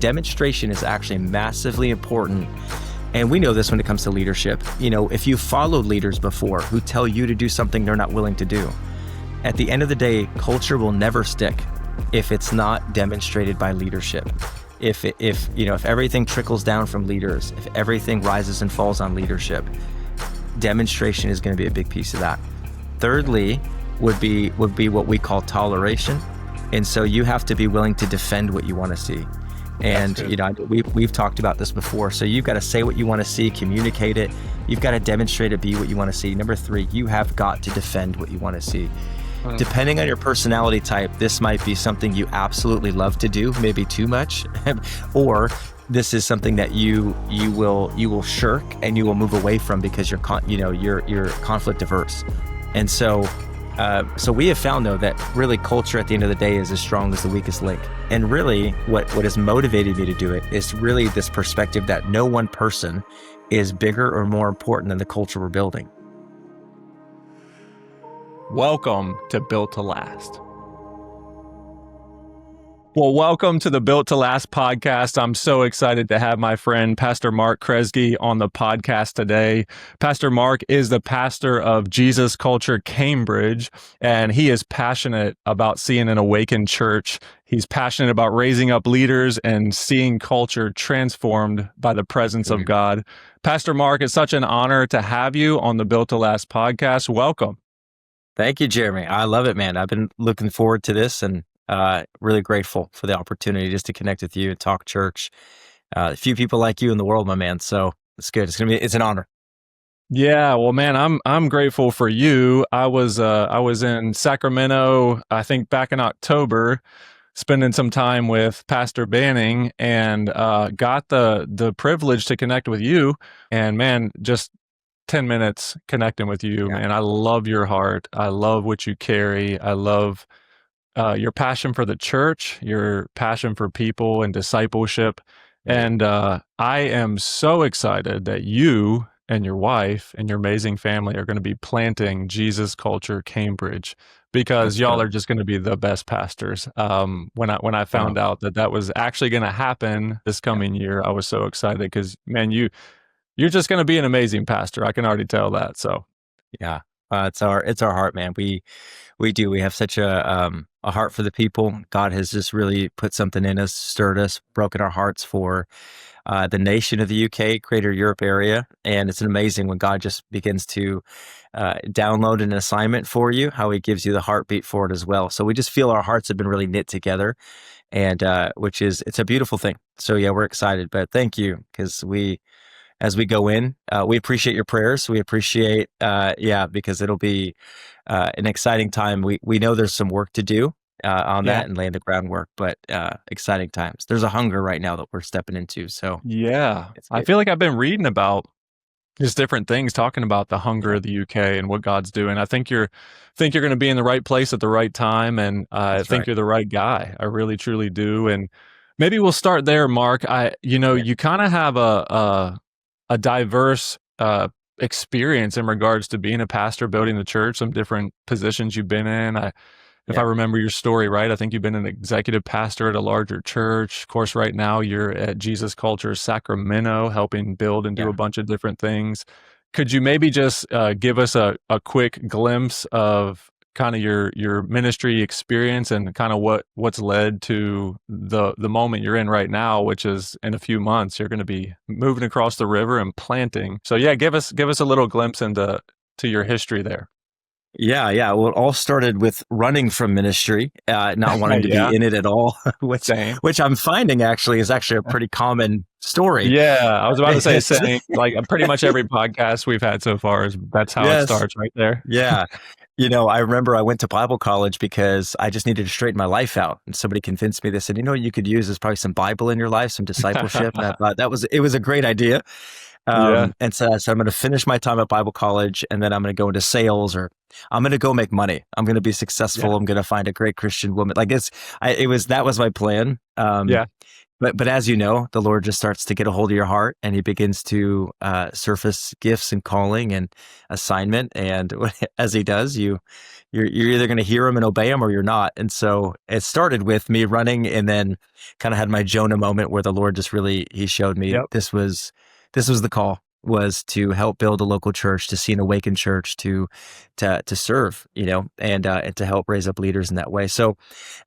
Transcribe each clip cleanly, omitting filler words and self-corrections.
demonstration is actually massively important. And we know this when it comes to leadership. If you followed leaders before who tell you to do something they're not willing to do, at the end of the day, culture will never stick if it's not demonstrated by leadership. If everything trickles down from leaders, if everything rises and falls on leadership, demonstration is going to be a big piece of that. Thirdly, would be what we call toleration. And so you have to be willing to defend what you want to see. And we've talked about this before. So you've got to say what you want to see, communicate it. You've got to demonstrate it, be what you want to see. Number 3, you have got to defend what you want to see. Depending on your personality type, this might be something you absolutely love to do, maybe too much, or this is something that you will shirk and you will move away from because you're conflict averse. And so we have found, though, that really culture at the end of the day is as strong as the weakest link. And really what has motivated me to do it is really this perspective that no one person is bigger or more important than the culture we're building. Welcome to Built to Last. Well, welcome to the Built to Last podcast. I'm so excited to have my friend, Pastor Mark Kresge, on the podcast today. Pastor Mark is the pastor of Jesus Culture Cambridge, and he is passionate about seeing an awakened church. He's passionate about raising up leaders and seeing culture transformed by the presence of God. Pastor Mark, it's such an honor to have you on the Built to Last podcast. Welcome. Thank you, Jeremy. I love it, man. I've been looking forward to this and really grateful for the opportunity just to connect with you and talk church. A few people like you in the world, my man. So it's good. It's an honor. Yeah, well, man, I'm grateful for you. I was in Sacramento, I think back in October, spending some time with Pastor Banning, and got the privilege to connect with you. And man, just 10 minutes connecting with you, man. I love your heart. I love what you carry. I love your passion for the church, your passion for people and discipleship. And I am so excited that you and your wife and your amazing family are going to be planting Jesus Culture Cambridge, because y'all are just going to be the best pastors. When I found out that was actually going to happen this coming year, I was so excited because, man, you're just going to be an amazing pastor. I can already tell that. So, yeah, it's our heart, man. We do. We have such a heart for the people. God has just really put something in us, stirred us, broken our hearts for the nation of the UK, Greater Europe area. And it's amazing when God just begins to download an assignment for you, how he gives you the heartbeat for it as well. So we just feel our hearts have been really knit together, and it's a beautiful thing. So yeah, we're excited, but thank you, because as we go in, we appreciate your prayers. We appreciate, because it'll be an exciting time. We know there's some work to do on that and laying the groundwork, but exciting times. There's a hunger right now that we're stepping into. So yeah, I feel like I've been reading about just different things, talking about the hunger of the UK and what God's doing. I think you're going to be in the right place at the right time, and I think you're the right guy. I really, truly do. And maybe we'll start there, Mark. You kind of have a diverse experience in regards to being a pastor, building the church, some different positions you've been in. If I remember your story right, I think you've been an executive pastor at a larger church. Of course, right now you're at Jesus Culture Sacramento, helping build and do a bunch of different things. Could you maybe just give us a quick glimpse of kind of your ministry experience and kind of what's led to the moment you're in right now, which is in a few months you're going to be moving across the river and planting. So yeah, give us a little glimpse into your history there. Yeah. Well, it all started with running from ministry, not wanting to be in it at all, which I'm finding actually is actually a pretty common story. Yeah, I was about to say same. Like pretty much every podcast we've had so far that's how it starts right there. Yeah. I remember I went to Bible college because I just needed to straighten my life out. And somebody convinced me, they said, what you could use is probably some Bible in your life, some discipleship. And I thought it was a great idea. And so I said, I'm going to finish my time at Bible college, and then I'm going to go into sales, or I'm going to go make money. I'm going to be successful. I'm going to find a great Christian woman. Like that was my plan. but as you know, the Lord just starts to get a hold of your heart, and He begins to surface gifts and calling and assignment. And as He does, you're either going to hear Him and obey Him, or you're not. And so it started with me running, and then kind of had my Jonah moment where the Lord just really He showed me Yep. this was the call, was to help build a local church, to see an awakened church, to serve, and to help raise up leaders in that way. So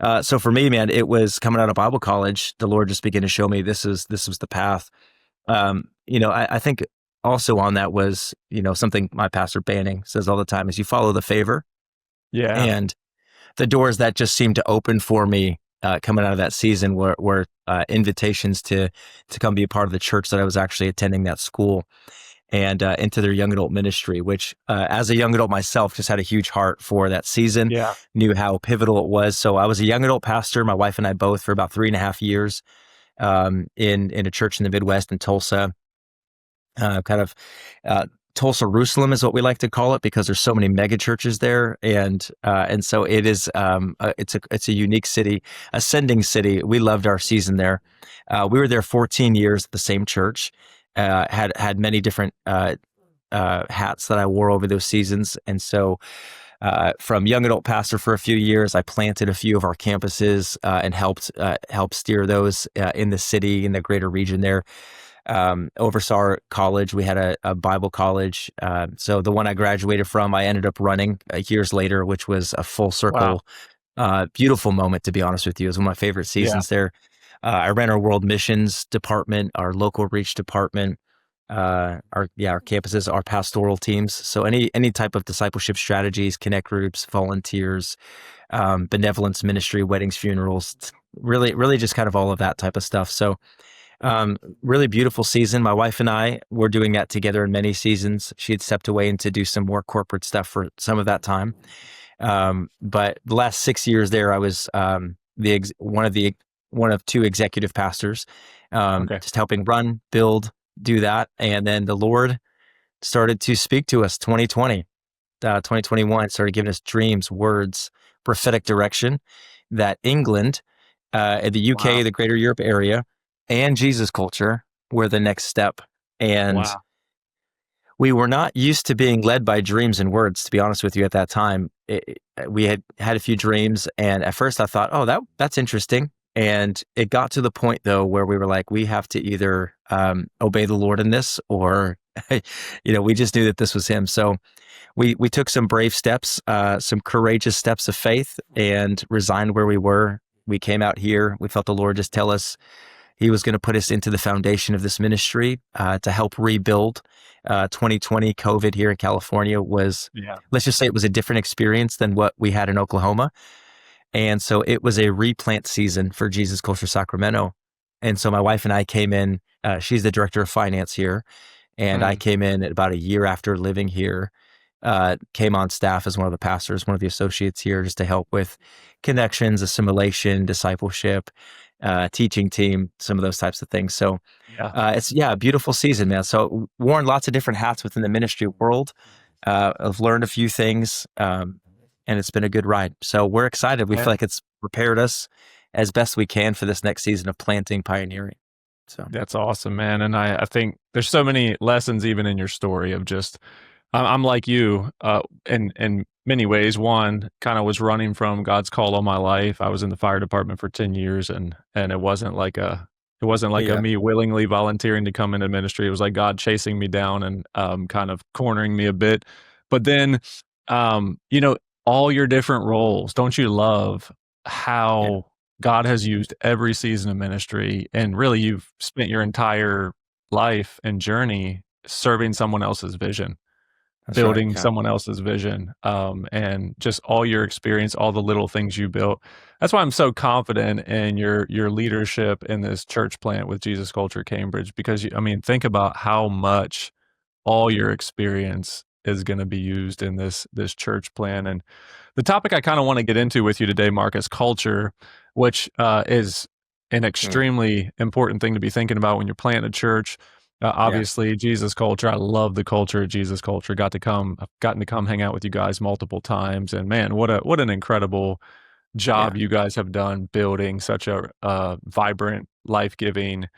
for me, man, it was coming out of Bible college. The Lord just began to show me this was the path. I think also on that was, something my pastor Banning says all the time is you follow the favor, Yeah. and the doors that just seemed to open for me coming out of that season were invitations to come be a part of the church that I was actually attending, that school, and into their young adult ministry, which as a young adult myself, just had a huge heart for that season, Yeah. knew how pivotal it was. So I was a young adult pastor, my wife and I both, for about 3.5 years in a church in the Midwest in Tulsa, kind of Tulsa Jerusalem is what we like to call it, because there's so many mega churches there, and so it is it's a unique city, ascending city. We loved our season there. We were there 14 years at the same church. Had many different hats that I wore over those seasons, and so from young adult pastor for a few years, I planted a few of our campuses and helped steer those in the city, in the greater region there. Oversaw our college. We had a Bible college. So the one I graduated from, I ended up running years later, which was a full Wow. circle, beautiful moment, to be honest with you. It was one of my favorite Yeah. seasons there. I ran our world missions department, our local reach department, our campuses, our pastoral teams. So any type of discipleship strategies, connect groups, volunteers, benevolence ministry, weddings, funerals, really just kind of all of that type of stuff. So really beautiful season. My wife and I were doing that together in many seasons. She had stepped away and to do some more corporate stuff for some of that time. But the last 6 years there, I was one of two executive pastors, Okay. just helping run, build, do that. And then the Lord started to speak to us 2021, started giving us dreams, words, prophetic direction that England, the UK, Wow. the greater Europe area, and Jesus culture were the next step. And Wow. we were not used to being led by dreams and words, to be honest with you, at that time. We had a few dreams, and at first I thought, oh, that's interesting. And it got to the point, though, where we were like, we have to either obey the Lord in this, or, we just knew that this was Him. So we took some brave steps, some courageous steps of faith, and resigned where we were. We came out here. We felt the Lord just tell us He was going to put us into the foundation of this ministry to help rebuild. 2020 COVID here in California was, Yeah. let's just say, it was a different experience than what we had in Oklahoma. And so it was a replant season for Jesus Culture Sacramento. And so my wife and I came in, she's the director of finance here. And I came in at about a year after living here, came on staff as one of the pastors, one of the associates here, just to help with connections, assimilation, discipleship, teaching team, some of those types of things. So Yeah. it's a beautiful season, man. So worn lots of different hats within the ministry world. I've learned a few things, and it's been a good ride. So we're excited. We feel like it's prepared us as best we can for this next season of planting, pioneering. So That's awesome, man. And I think there's so many lessons even in your story of just, I'm like you, in many ways. One, kind of was running from God's call on my life. I was in the fire department for 10 years, and it wasn't like a Yeah. me willingly volunteering to come into ministry. It was like God chasing me down and kind of cornering me a bit. But then, you know, all your different roles, don't you love Yeah. how God has used every season of ministry, and really you've spent your entire life and journey serving someone else's vision, That's right. building Yeah. someone else's vision, and just all your experience, all the little things you built. That's why I'm so confident in your leadership in this church plant with Jesus Culture Cambridge, because I mean, think about how much all your experience is going to be used in this church plan. And the topic I kind of want to get into with you today, Mark, is culture, which is an Mm. extremely important thing to be thinking about when you're planting a church. Yeah. Obviously, Jesus Culture. I love the culture of Jesus Culture. I've gotten to come hang out with you guys multiple times, and man, what an incredible Yeah. job you guys have done building such a vibrant life-giving,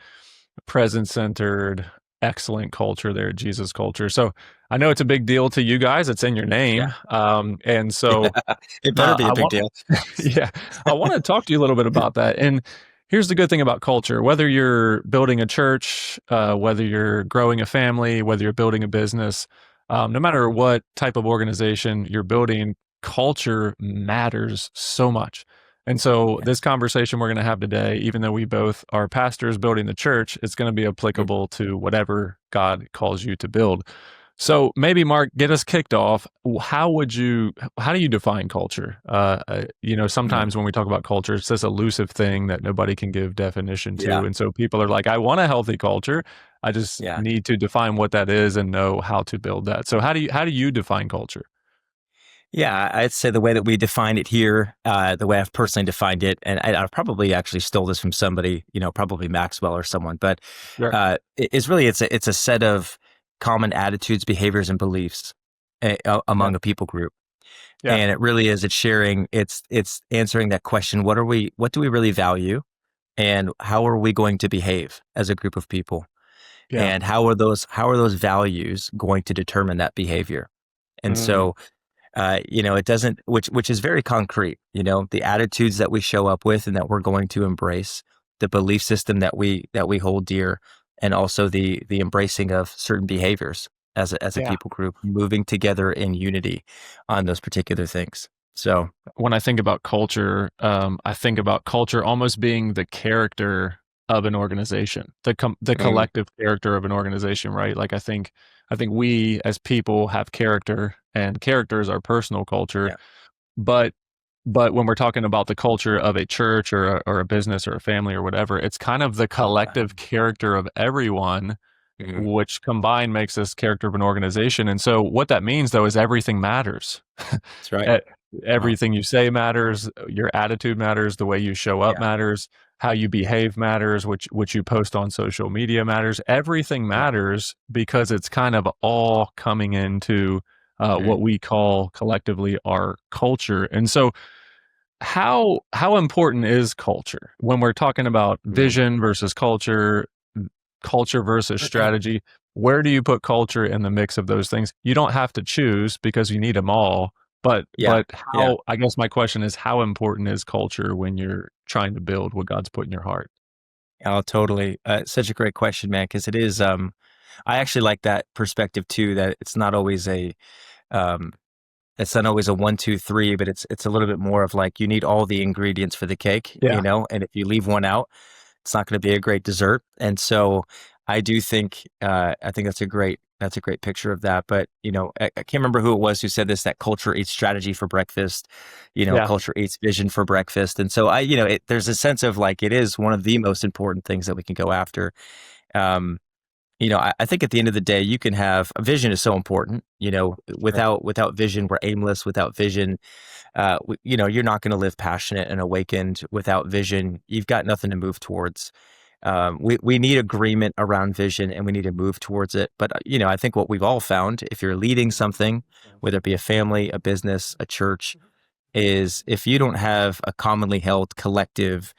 present-centered, excellent culture there, Jesus culture. So I know it's a big deal to you guys. It's in your Yeah. name. And so Yeah. It better be I a big want, deal. yeah, I want to talk to you a little bit about that. And here's the good thing about culture: whether you're building a church, whether you're growing a family, whether you're building a business, no matter what type of organization you're building, culture matters so much. And so, this Yes. conversation we're going to have today, even though we both are pastors building the church, it's going to be Mm. applicable to whatever God calls you to build. So maybe Mark, get us kicked off. How do you define culture? Mm. Sometimes when we talk about culture, it's this elusive thing that nobody can give definition to. Yeah. And so people are like, I want a healthy culture. I just Yeah. need to define what that is and know how to build that. So how do you define culture? Yeah, I'd say the way that we define it here, the way I've personally defined it, and I probably actually stole this from somebody, probably Maxwell or someone, but Sure. it's really it's a set of common attitudes, behaviors, and beliefs Yeah. among a people group, Yeah. and it really is. It's sharing. It's answering that question: What do we really value, and how are we going to behave as a group of people, Yeah. and how are those values going to determine that behavior? And Mm, so it doesn't, which is very concrete, the attitudes that we show up with and that we're going to embrace, the belief system that we hold dear, and also the embracing of certain behaviors as a yeah. people group, moving together in unity on those particular things. So, When I think about culture, I think about culture almost being the character of an organization, the mm, collective character of an organization, right? Like I think we as people have character, and character is our personal culture. yeah, But but when we're talking about the culture of a church or a business or a family or whatever, it's kind of the uh, collective character of everyone, mm, which combined makes this character of an organization. And so what that means though is everything matters. that's right. E- Uh, Everything you say matters, your attitude matters, the way you show up yeah, matters, how you behave matters, which you post on social media matters. Everything yeah, matters because it's kind of all coming into mm, what we call collectively our culture. And so how important is culture when we're talking about mm. vision versus culture, culture versus strategy? Where do you put culture in the mix of those things? You don't have to choose because you need them all, but Yeah, yeah. I guess my question is, how important is culture when you're trying to build what God's put in your heart? Oh, totally. Such a great question, man, because it is. I actually like that perspective too. That um, it's not always a one, two, three, but it's a little bit more of like you need all the ingredients for the cake, Yeah. and if you leave one out, it's not going to be a great dessert. And so I do think I think that's a great picture of that. But I can't remember who it was who said this, that culture eats strategy for breakfast, Yeah. culture eats vision for breakfast. And so there's a sense of like it is one of the most important things that we can go after. Um, I think at the end of the day, you can have a vision is so important. Sure. Without vision, we're aimless. Without vision, you're not going to live passionate and awakened. Without vision, you've got nothing to move towards. We need agreement around vision, and we need to move towards it. But I think what we've all found, if you're leading something, whether it be a family, a business, a church, is if you don't have a commonly held collective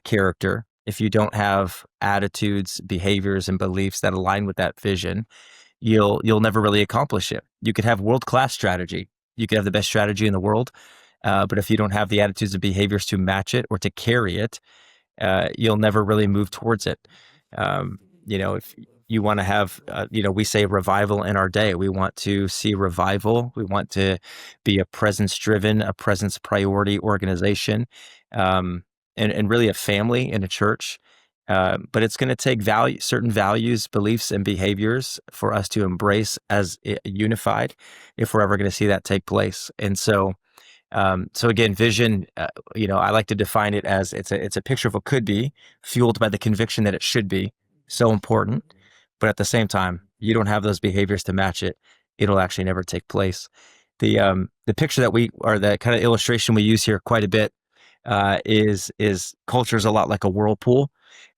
character, if you don't have attitudes, behaviors, and beliefs that align with that vision, you'll never really accomplish it. You could have world class strategy, you could have the best strategy in the world, but if you don't have the attitudes and behaviors to match it or to carry it, you'll never really move towards it. If you want to have, we say revival in our day. We want to see revival. We want to be a presence driven, a presence priority organization, and really a family and a church. But it's going to take certain values, beliefs, and behaviors for us to embrace as unified if we're ever going to see that take place. And so again, vision, I like to define it as it's a picture of what could be, fueled by the conviction that it should be. So important, but at the same time, you don't have those behaviors to match it. It'll actually never take place. The picture that or the kind of illustration we use here quite a bit is culture is a lot like a whirlpool.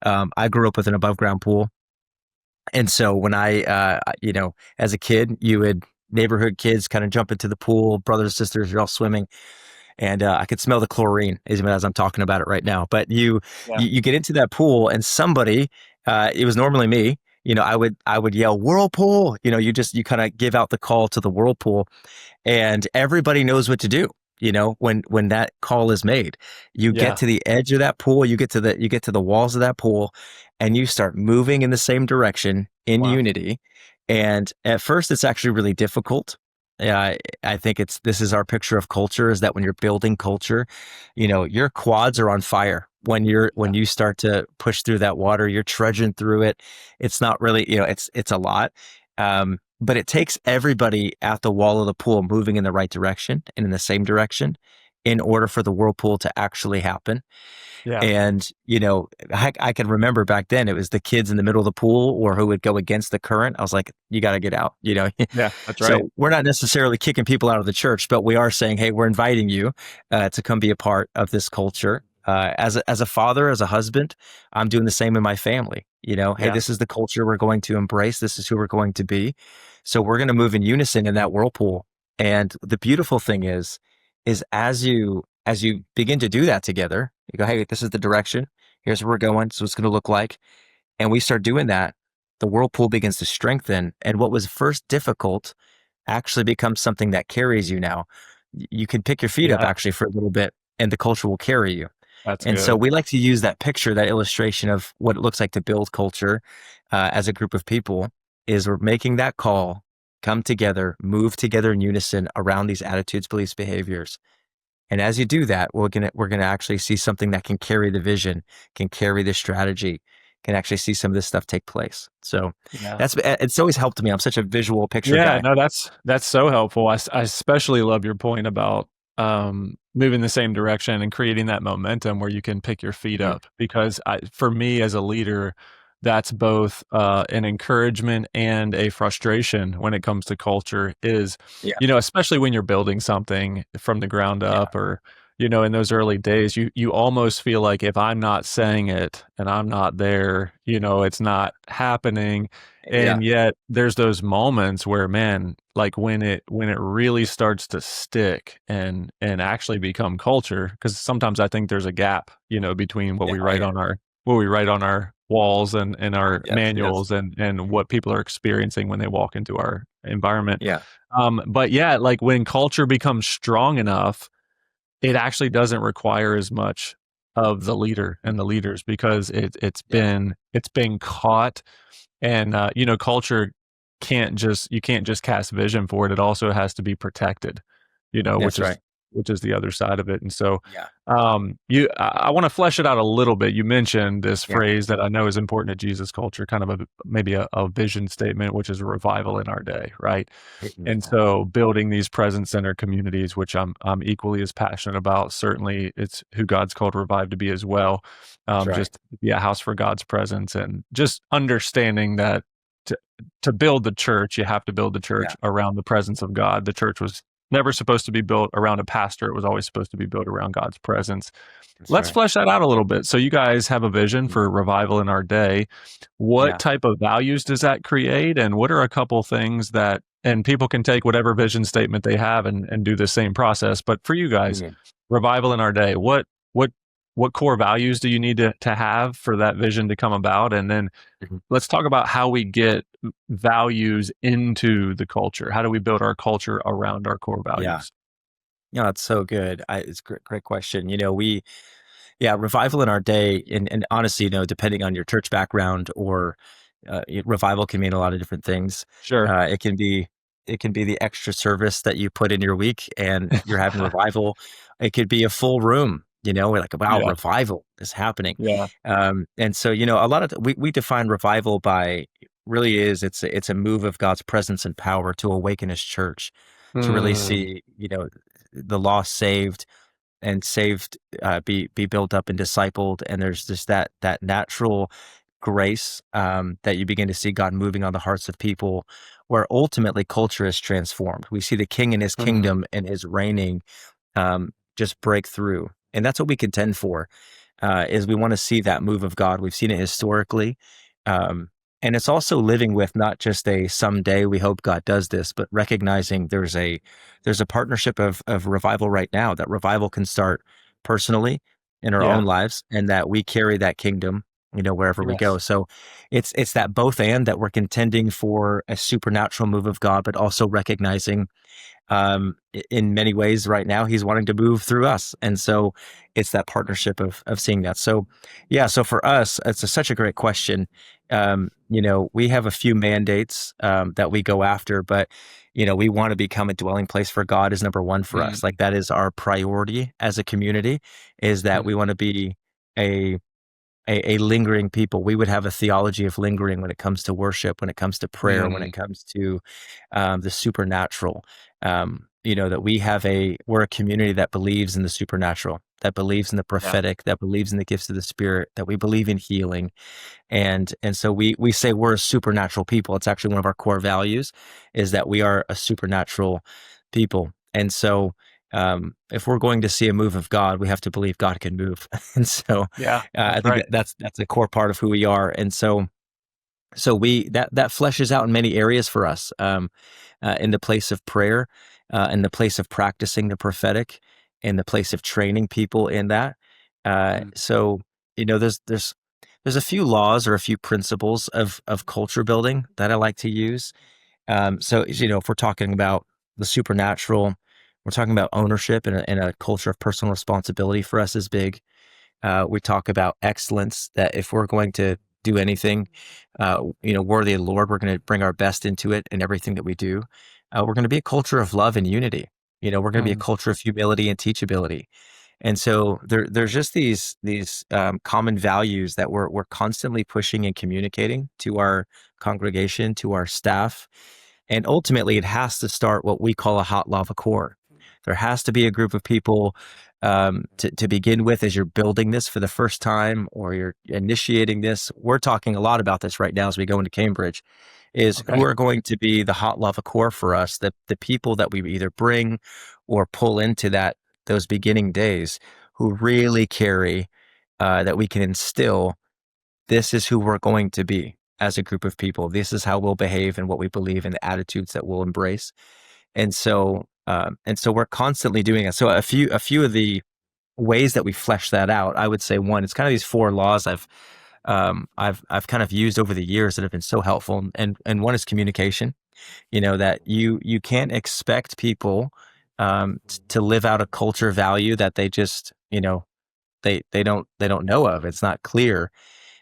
I grew up with an above ground pool, and so when as a kid, you would neighborhood kids kind of jump into the pool, brothers sisters, you're all swimming, and I could smell the chlorine as I'm talking about it right now. But Yeah. you get into that pool, and somebody, it was normally me. I would yell whirlpool. You kind of give out the call to the whirlpool, and everybody knows what to do. When that call is made, you get Yeah. to the edge of that pool, you get to the walls of that pool, and you start moving in the same direction in Wow. unity. And at first, it's actually really difficult. I think this is our picture of culture, is that when you're building culture, your quads are on fire when Yeah. you start to push through that water. You're trudging through it. It's not really, it's a lot. But it takes everybody at the wall of the pool moving in the right direction and in the same direction in order for the whirlpool to actually happen. Yeah. And, I can remember back then it was the kids in the middle of the pool or who would go against the current. I was like, you got to get out. Yeah. That's right. So we're not necessarily kicking people out of the church, but we are saying, hey, we're inviting you to come be a part of this culture. As a father, as a husband, I'm doing the same in my family. Hey, Yeah. this is the culture we're going to embrace. This is who we're going to be. So we're going to move in unison in that whirlpool. And the beautiful thing is as you begin to do that together, you go, hey, this is the direction. Here's where we're going. So it's going to look like. And we start doing that. The whirlpool begins to strengthen. And what was first difficult actually becomes something that carries you now. You can pick your feet up Yeah. actually for a little bit and the culture will carry you. That's And so good. we like to use that picture, that illustration of what it looks like to build culture as a group of people, is we're making that call, come together, move together in unison around these attitudes, beliefs, behaviors. And as you do that, we're gonna actually see something that can carry the vision, can carry the strategy, can actually see some of this stuff take place. So Yeah. it's always helped me. I'm such a visual picture Yeah, guy. no, that's so helpful. I especially love your point about moving the same direction and creating that momentum where you can pick your feet Mhm. up. Because for me as a leader, that's both an encouragement and a frustration when it comes to culture. Is Yeah, especially when you're building something from the ground yeah, up, or in those early days, you almost feel like if I'm not saying it and I'm not there, it's not happening. yeah, And yet there's those moments where, man, like when it really starts to stick and actually become culture, because sometimes I think there's a gap, between yeah. what we write on our walls and our Yes, yes, manuals and what people are experiencing when they walk into our environment. yeah, But yeah, like when culture becomes strong enough, it actually doesn't require as much of the leader and the leaders, because yeah. it's been caught. And culture you can't just cast vision for it. It also has to be protected, That's right. which is the other side of it. And so Yeah, I want to flesh it out a little bit. You mentioned this yeah. phrase that I know is important to Jesus culture, kind of maybe a vision statement, which is a revival in our day, right? And Beautiful. so building these presence center communities, which I'm equally as passionate about. Certainly it's who God's called Revive to be as well. That's right. Just to be a house for God's presence, and just understanding that to, to build the church, you have to build the Yeah, church around the presence of God. The church was never supposed to be built around a pastor. It was always supposed to be built around God's presence. that's Let's right. flesh that out a little bit. So you guys have a vision Mhm. for revival in our day. What Yeah. type of values does that create? And what are a couple things that, and people can take whatever vision statement they have and do the same process. But for you guys, Mhm. revival in our day, what, what core values do you need to have for that vision to come about? And then Mhm. let's talk about how we get values into the culture. How do we build our culture around our core Yeah. values? Yeah, it's so good. It's a great question. Yeah, revival in our day, and honestly, depending on your church background or revival can mean a lot of different things. Sure. Uh, it can be it can be the extra service that you put in your week, and you're having revival. It could be a full room. We're like, wow, Yeah. revival is happening. Yeah. And so a lot of we define revival by really is it's a move of God's presence and power to awaken His church, to really Mm, see the lost saved and saved, be built up and discipled. And there's just that natural grace, that you begin to see God moving on the hearts of people, where ultimately culture is transformed. We see the King and His mm, kingdom and His reigning, just break through, and that's what we contend for. Is we want to see that move of God. We've seen it historically, um, And it's also living with not just a someday we hope God does this, but recognizing there's a partnership of revival right now. That revival can start personally in our own Yeah. lives, and that we carry that kingdom, wherever we go. Yes. So it's that both and, that we're contending for a supernatural move of God, but also recognizing in many ways right now he's wanting to move through us, and so it's that partnership of seeing that. So yeah, so for us it's such a great question. We have a few mandates that we go after, but we want to become a dwelling place for God is number one for us. Mm, Like, that is our priority as a community, is that we mm, want to be a a lingering people. We would have a theology of lingering when it comes to worship, when it comes to prayer, when it mm. comes to the supernatural. That we're a community that believes in the supernatural, that believes in the Yeah. prophetic, that believes in the gifts of the Spirit, that we believe in healing, and so we say we're a supernatural people. It's actually one of our core values, is that we are a supernatural people. And so if we're going to see a move of God, we have to believe God can move. And so Yeah. I That's think right. that's a core part of who we are. And so we that fleshes out in many areas for us, in the place of prayer, in the place of practicing the prophetic, in the place of training people in that. Mm, So there's a few laws or a few principles of culture building that I like to use. So if we're talking about the supernatural, we're talking about ownership, and a culture of personal responsibility for us is big. We talk about excellence, that if we're going to do anything, worthy of the Lord, we're going to bring our best into it in everything that we do. We're going to be a culture of love and unity. We're going to be a mm. culture of humility and teachability. And so there's just these common values that we're constantly pushing and communicating to our congregation, to our staff, and ultimately it has to start what we call a hot lava core. There has to be a group of people to begin with as you're building this for the first time, or you're initiating this. We're talking a lot about this right now as we go into Cambridge, is who Okay. are going to be the hot lava core for us, the people that we either bring or pull into those beginning days, who really carry, that we can instill, this is who we're going to be as a group of people. This is how we'll behave and what we believe, and the attitudes that we'll embrace. And so we're constantly doing it. So a few of the ways that we flesh that out, I would say one, it's kind of these four laws I've kind of used over the years that have been so helpful. And one is communication. That you can't expect people to live out a culture value that they just, they don't know of. It's not clear.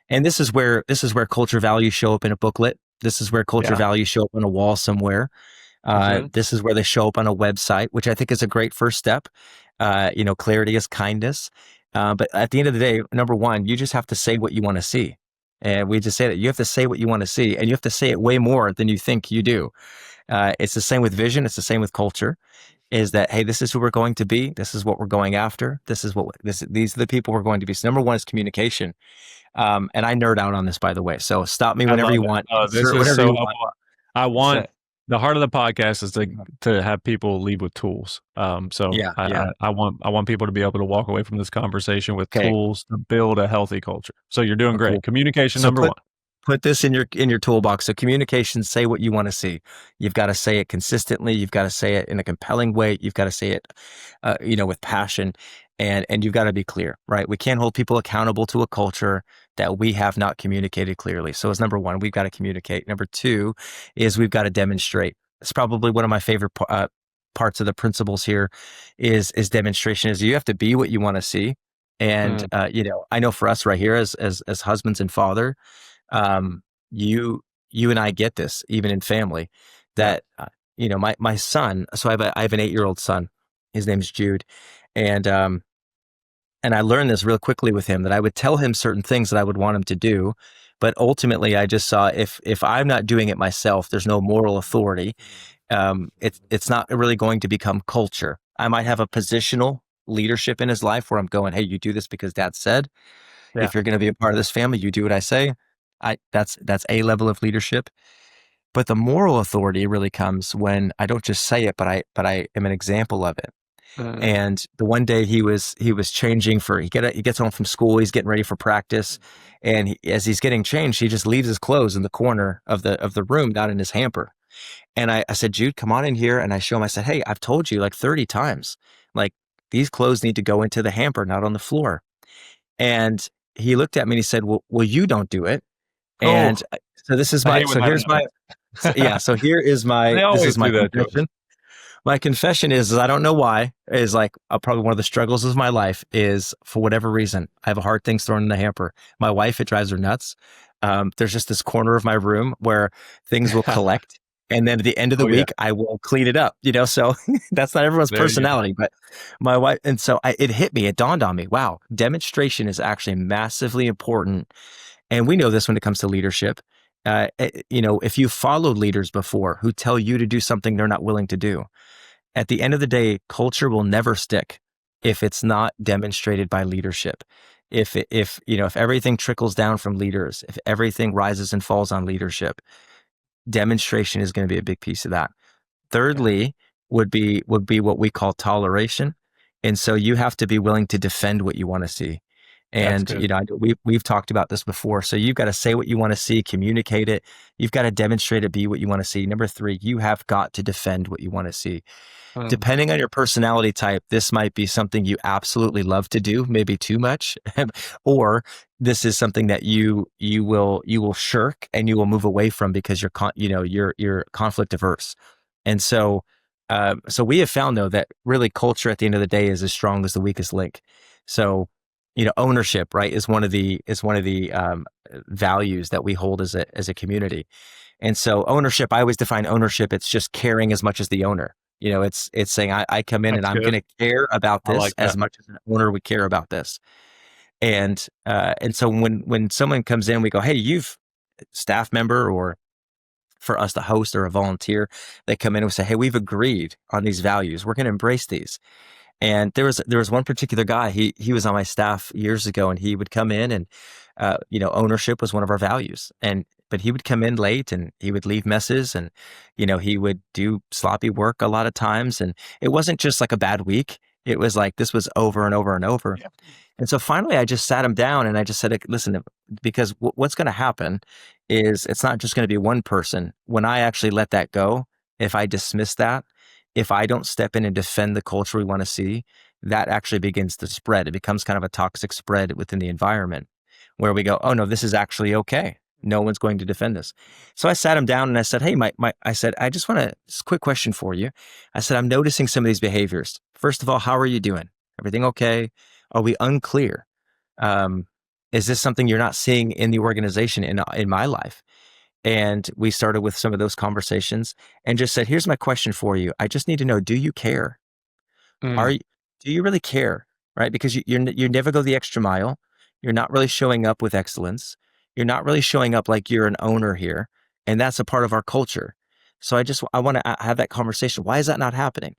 And this is where culture values show up in a booklet. This is where culture Yeah. values show up on a wall somewhere. Hmm. This is where they show up on a website, which I think is a great first step. Clarity is kindness. But at the end of the day, number one, you just have to say what you want to see. And we just say that you have to say what you want to see, and you have to say it way more than you think you do. It's the same with vision. It's the same with culture. Is that, hey, this is who we're going to be. This is what we're going after. These are the people we're going to be. So number one is communication. And I nerd out on this, by the way. So stop me I whenever love you it. want. Oh, this Insert is whatever so you want. helpful. I So, want the heart of the podcast is to have people leave with tools. So yeah, I, yeah. I, I want people to be able to walk away from this conversation with Okay. tools to build a healthy culture. So you're doing Oh, great. cool. Communication So number put one. put this in your toolbox. So communication, say what you want to see. You've got to say it consistently. You've got to say it in a compelling way. You've got to say it, with passion, and you've got to be clear, right? We can't hold people accountable to a culture that we have not communicated clearly. So as number one, we've got to communicate. Number two is we've got to demonstrate. It's probably one of my favorite parts of the principles here is demonstration. Is you have to be what you want to see. And Mm, I know for us right here as husbands and father, um, you and I get this even in family, yeah. that my son. So I have an 8-year-old son. His name's Jude, and I learned this real quickly with him, that I would tell him certain things that I would want him to do, but ultimately I just saw, if I'm not doing it myself, there's no moral authority. It's not really going to become culture. I might have a positional leadership in his life where I'm going, hey, you do this because Dad said. Yeah. If you're going to be a part of this family, you do what I say. That's a level of leadership. But the moral authority really comes when I don't just say it, but I am an example of it. Mm. And the one day he was changing he gets home from school, he's getting ready for practice, and as he's getting changed, he just leaves his clothes in the corner of the room, not in his hamper. And I said, Jude, come on in here. And I show him, I said, hey, I've told you like 30 times, like these clothes need to go into the hamper, not on the floor. And he looked at me and he said, well, you don't do it. Oh, And so this is I my, hate when so that here's my, happens. so yeah, so here is They this always is my do that to us. confession. My confession is I don't know why, is like probably one of the struggles of my life is for whatever reason, I have a hard things thrown in the hamper. My wife, it drives her nuts. There's just this corner of my room where things will collect. And then at the end of the Oh, yeah. week, I will clean it up, so that's not everyone's There you go. personality, but my wife. And so it hit me, it dawned on me, wow, demonstration is actually massively important. And we know this when it comes to leadership. If you followed leaders before who tell you to do something they're not willing to do, at the end of the day, culture will never stick if it's not demonstrated by leadership. If everything trickles down from leaders, if everything rises and falls on leadership, demonstration is going to be a big piece of that. Yeah. Thirdly, would be what we call toleration, and so you have to be willing to defend what you want to see. That's And good. we've talked about this before. So you've got to say what you want to see, communicate it. You've got to demonstrate it, be what you want to see. Number three, you have got to defend what you want to see. Mm. Depending on your personality type, this might be something you absolutely love to do, maybe too much, or this is something that you will shirk and you will move away from because you're conflict averse. And so we have found though that really culture at the end of the day is as strong as the weakest link. So ownership, right, is one of the values that we hold as a community. And so ownership, I always define ownership. It's just caring as much as the owner. It's saying I come in and That's I'm going good. to care about I this like as that. much as an owner would care about this. And so when someone comes in, we go, hey, you've staff member, or for us, the host or a volunteer, they come in and we say, hey, we've agreed on these values. We're going to embrace these. And there was one particular guy. He was on my staff years ago, and he would come in and ownership was one of our values. But he would come in late and he would leave messes, and he would do sloppy work a lot of times. And it wasn't just like a bad week. It was like this was over and over and over. Yeah. And so finally, I just sat him down and I just said, listen, because what's going to happen is it's not just going to be one person. When I actually let that go, if I dismiss that, if I don't step in and defend the culture we want to see, that actually begins to spread. It becomes kind of a toxic spread within the environment where we go, oh no, this is actually okay. No one's going to defend us. So I sat him down and I said, hey, I said, I just want to, just a quick question for you. I said, I'm noticing some of these behaviors. First of all, how are you doing? Everything okay? Are we unclear? Um, is this something you're not seeing in the organization in my life? And we started with some of those conversations and just said, here's my question for you. I just need to know, do you care? Are Mm. you, do you really care? Right? Because you never go the extra mile. You're not really showing up with excellence. You're not really showing up like you're an owner here. And that's a part of our culture. So I want to have that conversation. Why is that not happening?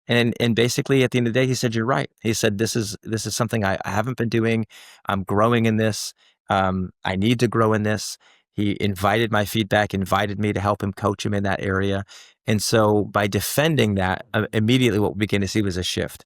And basically at the end of the day, he said, you're right. He said, this is something I haven't been doing. I'm growing in this. I need to grow in this. He invited my feedback, invited me to help him coach him in that area. And so by defending that, immediately what we began to see was a shift.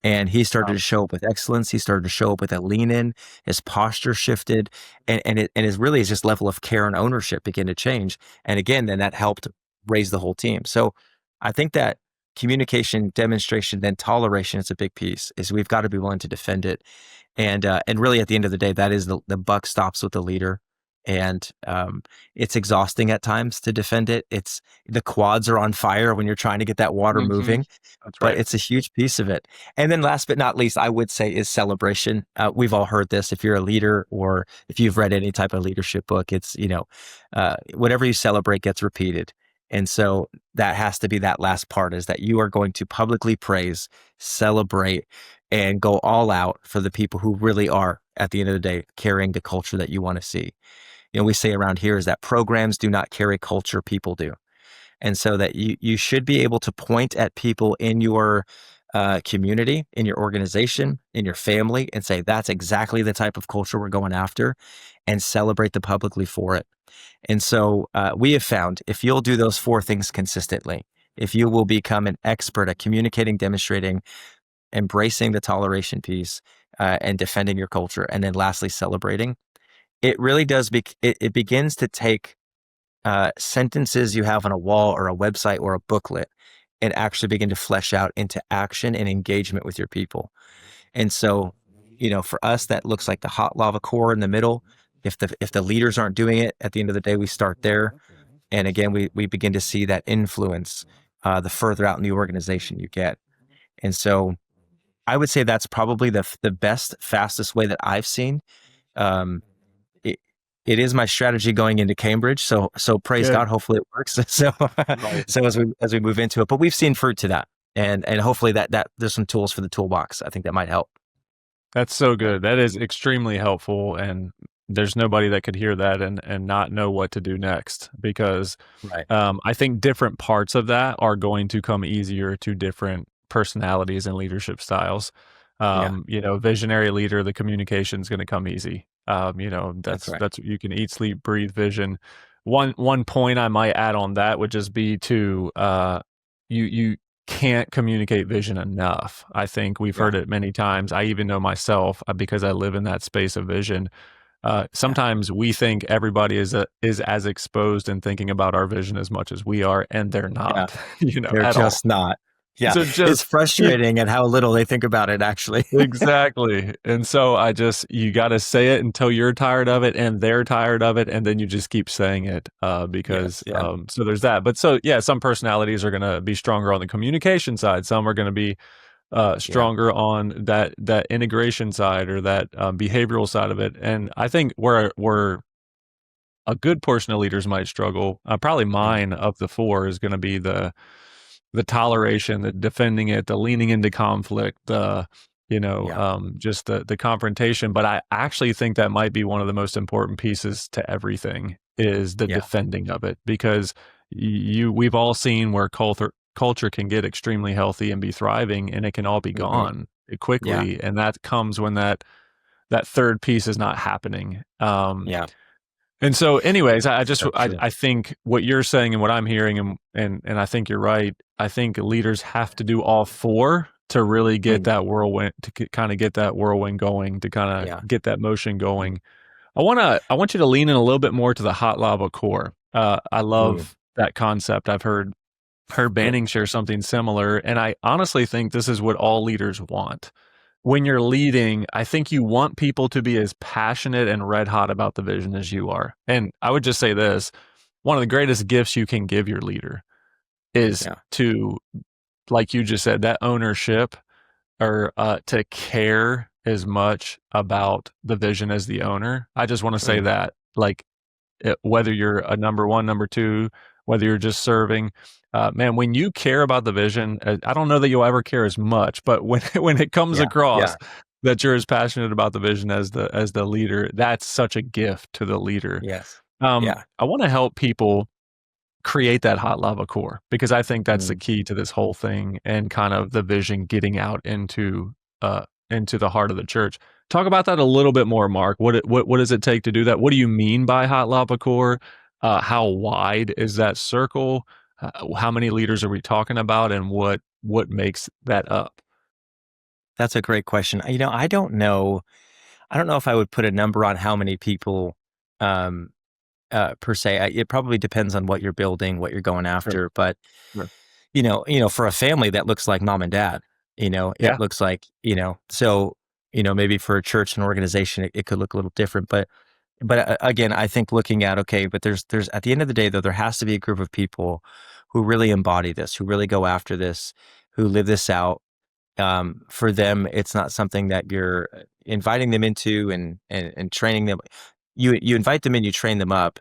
And he started Wow. to show up with excellence. He started to show up with a lean in. His posture shifted, and his just level of care and ownership began to change. And again, then that helped raise the whole team. So I think that communication, demonstration, then toleration is a big piece. Is we've got to be willing to defend it, and really at the end of the day, that is the buck stops with the leader, and it's exhausting at times to defend it. It's the quads are on fire when you're trying to get that water Mhm. moving, That's but right. it's a huge piece of it. And then last but not least, I would say is celebration. We've all heard this. If you're a leader or if you've read any type of leadership book, it's whatever you celebrate gets repeated. And so that has to be that last part, is that you are going to publicly praise, celebrate, and go all out for the people who really are, at the end of the day, carrying the culture that you want to see. We say around here is that programs do not carry culture, people do. And so that you should be able to point at people in your community, in your organization, in your family, and say, that's exactly the type of culture we're going after, and celebrate them publicly for it. And so we have found if you'll do those four things consistently, if you will become an expert at communicating, demonstrating, embracing the toleration piece, and defending your culture, and then lastly celebrating, it really does. It begins to take sentences you have on a wall or a website or a booklet and actually begin to flesh out into action and engagement with your people. And so, for us, that looks like the hot lava core in the middle. If the leaders aren't doing it, at the end of the day, we start there. And again, we begin to see that influence the further out in the organization you get. And so I would say that's probably the best, fastest way that I've seen. Um, it, it is my strategy going into Cambridge. So praise Good. God. Hopefully it works. So, Right. so as we move into it, but we've seen fruit to that, and hopefully that there's some tools for the toolbox. I think that might help. That's so good. That is extremely helpful. And there's nobody that could hear that and not know what to do next, because Right. I think different parts of that are going to come easier to different personalities and leadership styles. Yeah. Visionary leader, the communication is going to come easy. That's right. That's you can eat, sleep, breathe vision. One point I might add on that would just be to you can't communicate vision enough. I think we've Yeah. heard it many times. I even know myself, because I live in that space of vision. Yeah. Sometimes we think everybody is as exposed and thinking about our vision as much as we are, and they're Yeah. not, They're at all. just not. Yeah. So It's just frustrating at how little they think about it, actually. exactly. And so you got to say it until you're tired of it and they're tired of it, and then you just keep saying it because Yes. Yeah. so there's that. But so yeah, some personalities are going to be stronger on the communication side. Some are going to be Yeah. stronger on that integration side or that behavioral side of it. And I think where a good portion of leaders might struggle, probably Mm. mine of the four is going to be the toleration, the defending it, the leaning into conflict, Yeah. just the confrontation. But I actually think that might be one of the most important pieces to everything is the Yeah. defending of it, because we've all seen where culture can get extremely healthy and be thriving, and it can all be Mhm. gone Yeah. quickly, and that comes when that third piece is not happening. Yeah. And so, anyways, So true. I think what you're saying and what I'm hearing, and I think you're right. I think leaders have to do all four to really get Mm. that whirlwind, to kind of get that whirlwind going, to kind Yeah. of get that motion going. I want you to lean in a little bit more to the hot lava core. I Ooh. love that concept. I've heard Banning share something similar, and I honestly think this is what all leaders want. When you're leading, I think you want people to be as passionate and red hot about the vision as you are. And I would just say this, one of the greatest gifts you can give your leader is Yeah. to, like you just said, that ownership, or to care as much about the vision as the owner. I just want to say Mm. that, like, whether you're a number one, number two, whether you're just serving, man, when you care about the vision, I don't know that you'll ever care as much, but when when it comes Yeah. Yeah. across that you're as passionate about the vision as the leader, that's such a gift to the leader. Yes. Yeah. I want to help people create that hot lava core, because I think that's the Mm. key to this whole thing, and kind of the vision getting out into the heart of the church. Talk about that a little bit more, Mark. What does it take to do that? What do you mean by hot lava core? How wide is that circle? How many leaders are we talking about, and what makes that up? That's a great question. I don't know. I don't know if I would put a number on how many people, um, per se. It probably depends on what you're building, what you're going Sure, after. But sure. for a family, that looks like mom and dad. It Yeah, looks like So maybe for a church and organization, it could look a little different. But again, I think looking at, okay, but there's at the end of the day, though, there has to be a group of people who really embody this, who really go after this, who live this out. For them, it's not something that you're inviting them into and training them. You invite them in, you train them up.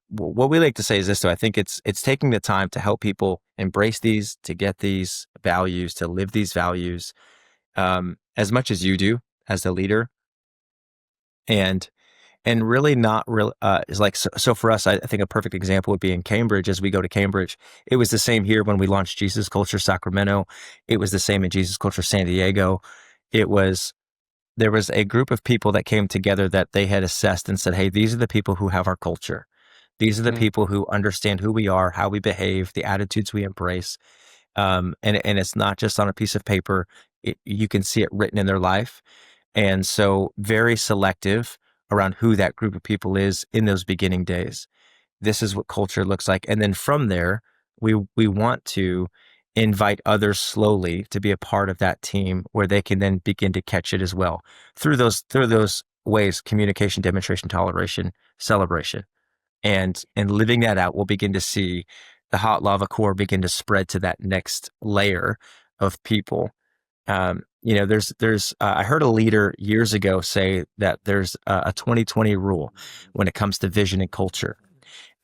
What we like to say is this, though. I think it's taking the time to help people embrace these, to get these values, to live these values, as much as you do as the leader, and really not real is like, so for us, I think a perfect example would be in Cambridge. As we go to Cambridge, it was the same here when we launched Jesus Culture Sacramento. It was the same in Jesus Culture San Diego. It was There was a group of people that came together that they had assessed and said, hey, these are the people who have our culture. These are the Mm. people who understand who we are, how we behave, the attitudes we embrace. And it's not just on a piece of paper. You can see it written in their life. And so very selective around who that group of people is in those beginning days. This is what culture looks like. And then from there, we want to invite others slowly to be a part of that team where they can then begin to catch it as well through those ways: communication, demonstration, toleration, celebration. And living that out, we'll begin to see the hot lava core begin to spread to that next layer of people. I heard a leader years ago say that there's a 2020 rule when it comes to vision and culture.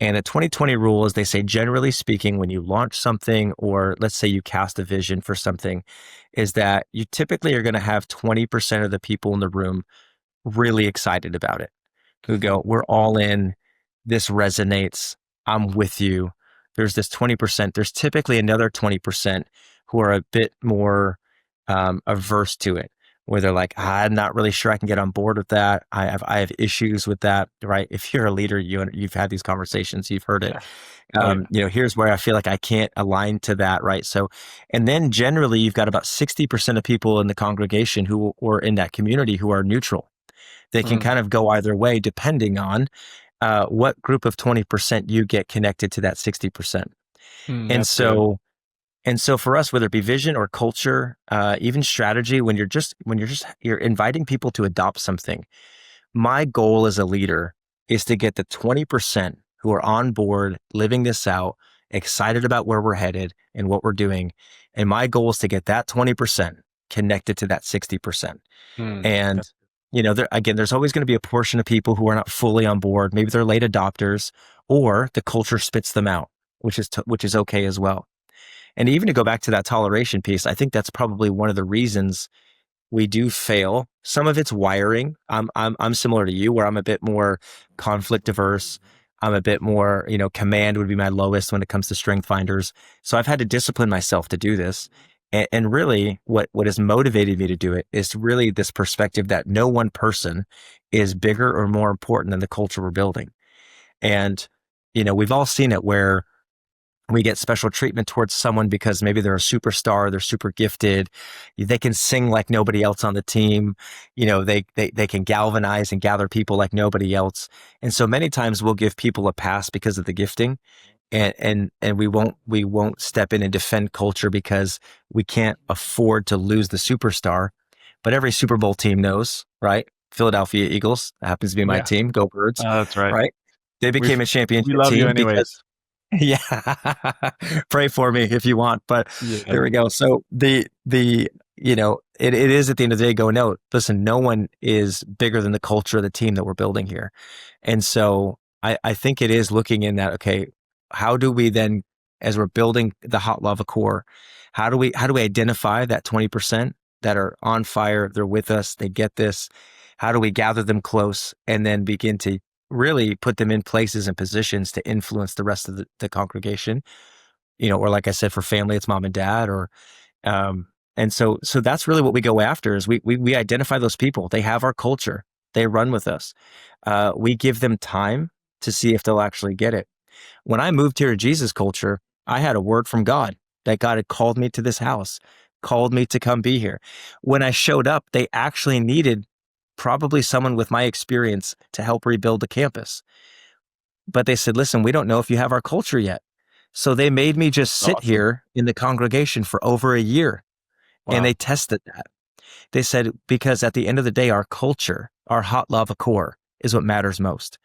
And a 2020 rule is, they say, generally speaking, when you launch something, or let's say you cast a vision for something, is that you typically are going to have 20% of the people in the room really excited about it, who go, we're all in, this resonates, I'm with you. There's this 20%. There's typically another 20% who are a bit more averse to it, where they're like, I'm not really sure I can get on board with that. I have issues with that, right? If you're a leader, you've had these conversations, you've heard it. Yeah. Oh yeah. Here's where I feel like I can't align to that, right? So, and then generally you've got about 60% of people in the congregation who, or in that community, who are neutral. They can Mm. kind of go either way depending on what group of 20% you get connected to that 60%. Mm, And that's good. so, and so for us, whether it be vision or culture, even strategy, you're inviting people to adopt something. My goal as a leader is to get the 20% who are on board, living this out, excited about where we're headed and what we're doing. And my goal is to get that 20% connected to that 60%. Mm, And, that's there's always going to be a portion of people who are not fully on board. Maybe they're late adopters, or the culture spits them out, which is okay as well. And even to go back to that toleration piece, I think that's probably one of the reasons we do fail. Some of it's wiring. I'm similar to you, where I'm a bit more conflict averse. I'm a bit more, command would be my lowest when it comes to strength finders. So I've had to discipline myself to do this. And really what has motivated me to do it is really this perspective that no one person is bigger or more important than the culture we're building. And, we've all seen it, where we get special treatment towards someone because maybe they're a superstar, they're super gifted, they can sing like nobody else on the team, they can galvanize and gather people like nobody else. And so many times we'll give people a pass because of the gifting, and we won't step in and defend culture because we can't afford to lose the superstar. But every Super Bowl team knows, right? Philadelphia Eagles, that happens to be my yeah. team, go Birds, That's right. right? They We became a we championship love you team because anyways. yeah. Pray for me if you want. But Yeah. there we go. So it is at the end of the day going, no, listen, no one is bigger than the culture of the team that we're building here. And so I think it is looking in that, okay, how do we then, as we're building the hot lava core, how do we identify that 20% that are on fire, they're with us, they get this? How do we gather them close and then begin to really put them in places and positions to influence the rest of the congregation, or like I said, for family, it's mom and dad, or, and so that's really what we go after, is we identify those people. They have our culture. They run with us. We give them time to see if they'll actually get it. When I moved here to Jesus culture, I had a word from God that God had called me to this house, called me to come be here. When I showed up, they actually needed probably someone with my experience to help rebuild the campus. But they said, listen, we don't know if you have our culture yet. So they made me just sit Awesome. here in the congregation for over a year, and they Wow. tested that. They said, because at the end of the day, our culture, our hot lava core, is what matters most.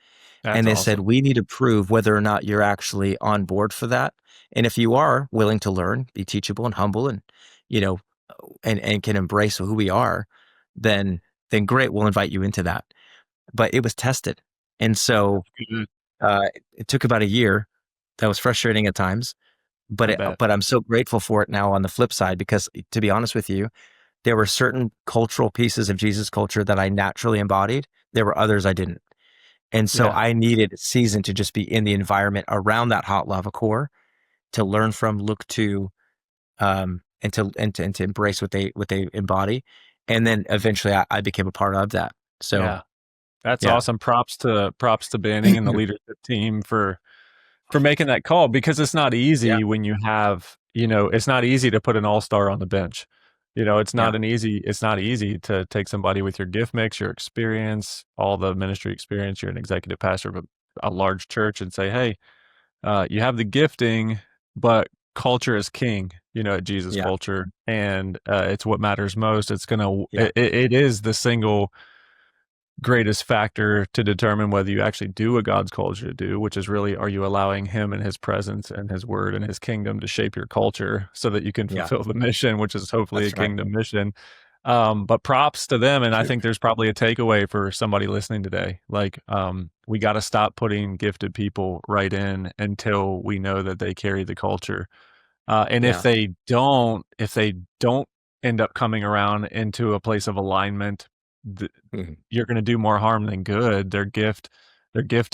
That's And they said, awesome. we need to prove whether or not you're actually on board for that. And if you are willing to learn, be teachable and humble, and, you know, and can embrace who we are, then great, we'll invite you into that. But it was tested. And so Mhm. it took about a year. That was frustrating at times, but I bet. but I'm so grateful for it now on the flip side, because to be honest with you, there were certain cultural pieces of Jesus culture that I naturally embodied. There were others I didn't. And so Yeah. I needed a season to just be in the environment around that hot lava core, to learn from, look to, and to embrace what they embody. And then eventually I became a part of that. So Yeah. That's Yeah. awesome. Props to Banning and the leadership team for making that call, because it's not Yeah. easy when you have, it's not easy to put an all-star on the bench. Yeah. It's not easy to take somebody with your gift mix, your experience, all the ministry experience. You're an executive pastor of a large church, and say, hey, you have the gifting, but culture is king, at Jesus Yeah. culture. And it's what matters most. Yeah. It is the single greatest factor to determine whether you actually do what God's called you to do, which is really, are you allowing him and his presence and his word and his kingdom to shape your culture so that you can Yeah. fulfill the mission, which is hopefully a That's right. kingdom mission. But props to them. And I think there's probably a takeaway for somebody listening today. Like, we got to stop putting gifted people right in until we know that they carry the culture. And Yeah. if they don't end up coming around into a place of alignment, Mhm. you're going to do more harm than good. Their gift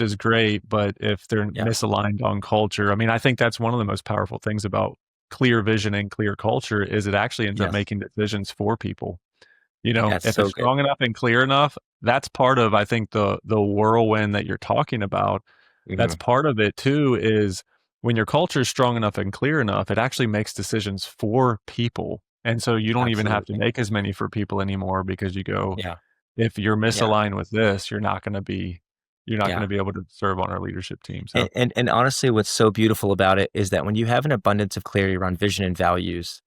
is great, but if they're Yeah. misaligned on culture, I mean, I think that's one of the most powerful things about clear vision and clear culture is it actually ends up Yes. making decisions for people. That's If it's so good. strong enough and clear enough, that's part of, I think, the whirlwind that you're talking about. That's Mhm. part of it too, is when your culture is strong enough and clear enough, it actually makes decisions for people. And so you don't even have to Absolutely. make as many for people anymore, because you go, Yeah. if you're Yeah. misaligned with this, you're not Yeah. gonna be able to serve on our leadership team. So And honestly, what's so beautiful about it is that when you have an abundance of clarity around vision and values,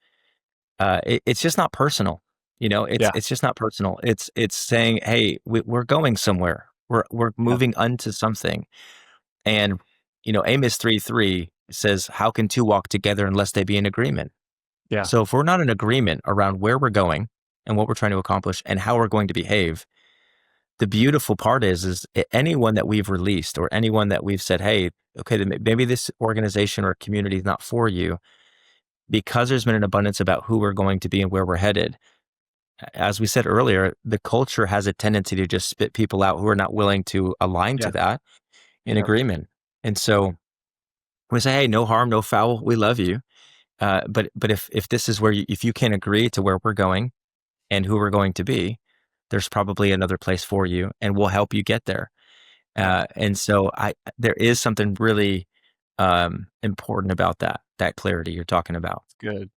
it's just not personal. It's yeah, it's just not personal. It's saying, hey, we're going somewhere. We're yeah, moving onto something. And Amos 3:3 says, "How can two walk together unless they be in agreement?" yeah, So if we're not in agreement around where we're going and what we're trying to accomplish and how we're going to behave, the beautiful part is anyone that we've released or anyone that we've said, hey, okay, then maybe this organization or community is not for you, because there's been an abundance about who we're going to be and where we're headed. As we said earlier, the culture has a tendency to just spit people out who are not willing to align to yeah, that in yep, agreement. And so we say, hey, no harm, no foul. We love you. But if this is where if you can't agree to where we're going and who we're going to be, there's probably another place for you, and we'll help you get there. yeah, And so there is something really important about that clarity you're talking about. it's good.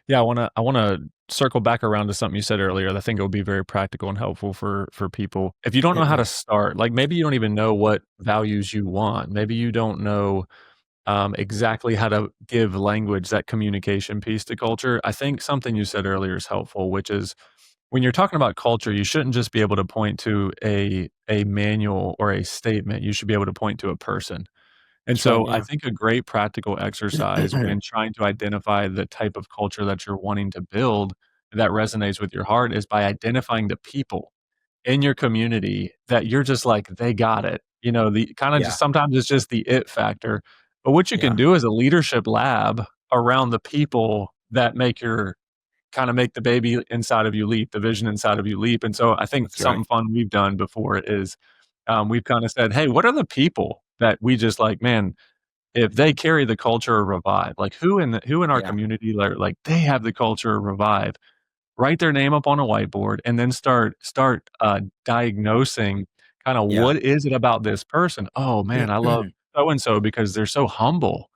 Yeah, I wanna circle back around to something you said earlier that I think it will be very practical and helpful for people. If you don't know how to start, like, maybe you don't even know what values you want, maybe you don't know, exactly how to give language, that communication piece to culture. I think something you said earlier is helpful, which is when you're talking about culture, you shouldn't just be able to point to a manual or a statement, you should be able to point to a person. And That's right. so I Yeah. think a great practical exercise when trying to identify the type of culture that you're wanting to build that resonates with your heart is by identifying the people in your community that you're just like, they got it. The kind of Yeah. just sometimes it's just the it factor. But what you can Yeah. do is a leadership lab around the people that make the baby inside of you leap, the vision inside of you leap. And so I think That's right. something fun we've done before is we've kind of said, hey, what are the people that we just like, man, if they carry the culture of Revive, like who in our Yeah. community, like they have the culture of Revive, write their name up on a whiteboard and then start diagnosing kind of Yeah. what is it about this person? Oh man, I love so and so because they're so humble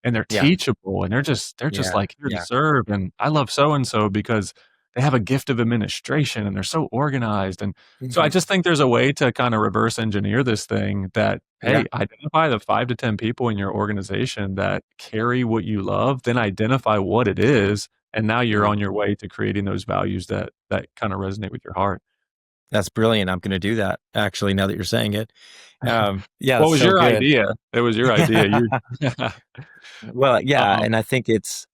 and they're Yeah. teachable and they're just Yeah. like here to Yeah. serve. And I love so and so because they have a gift of administration and they're so organized. And so I Mhm. just think there's a way to kind of reverse engineer this thing that, Yeah. hey, identify the 5 to 10 people in your organization that carry what you love, then identify what it is, and now you're Mhm. on your way to creating those values that kind of resonate with your heart. That's brilliant. I'm going to do that actually, now that you're saying it. Yeah, What it's was so your good. idea? It was your idea. You Well, yeah, um, and I think it's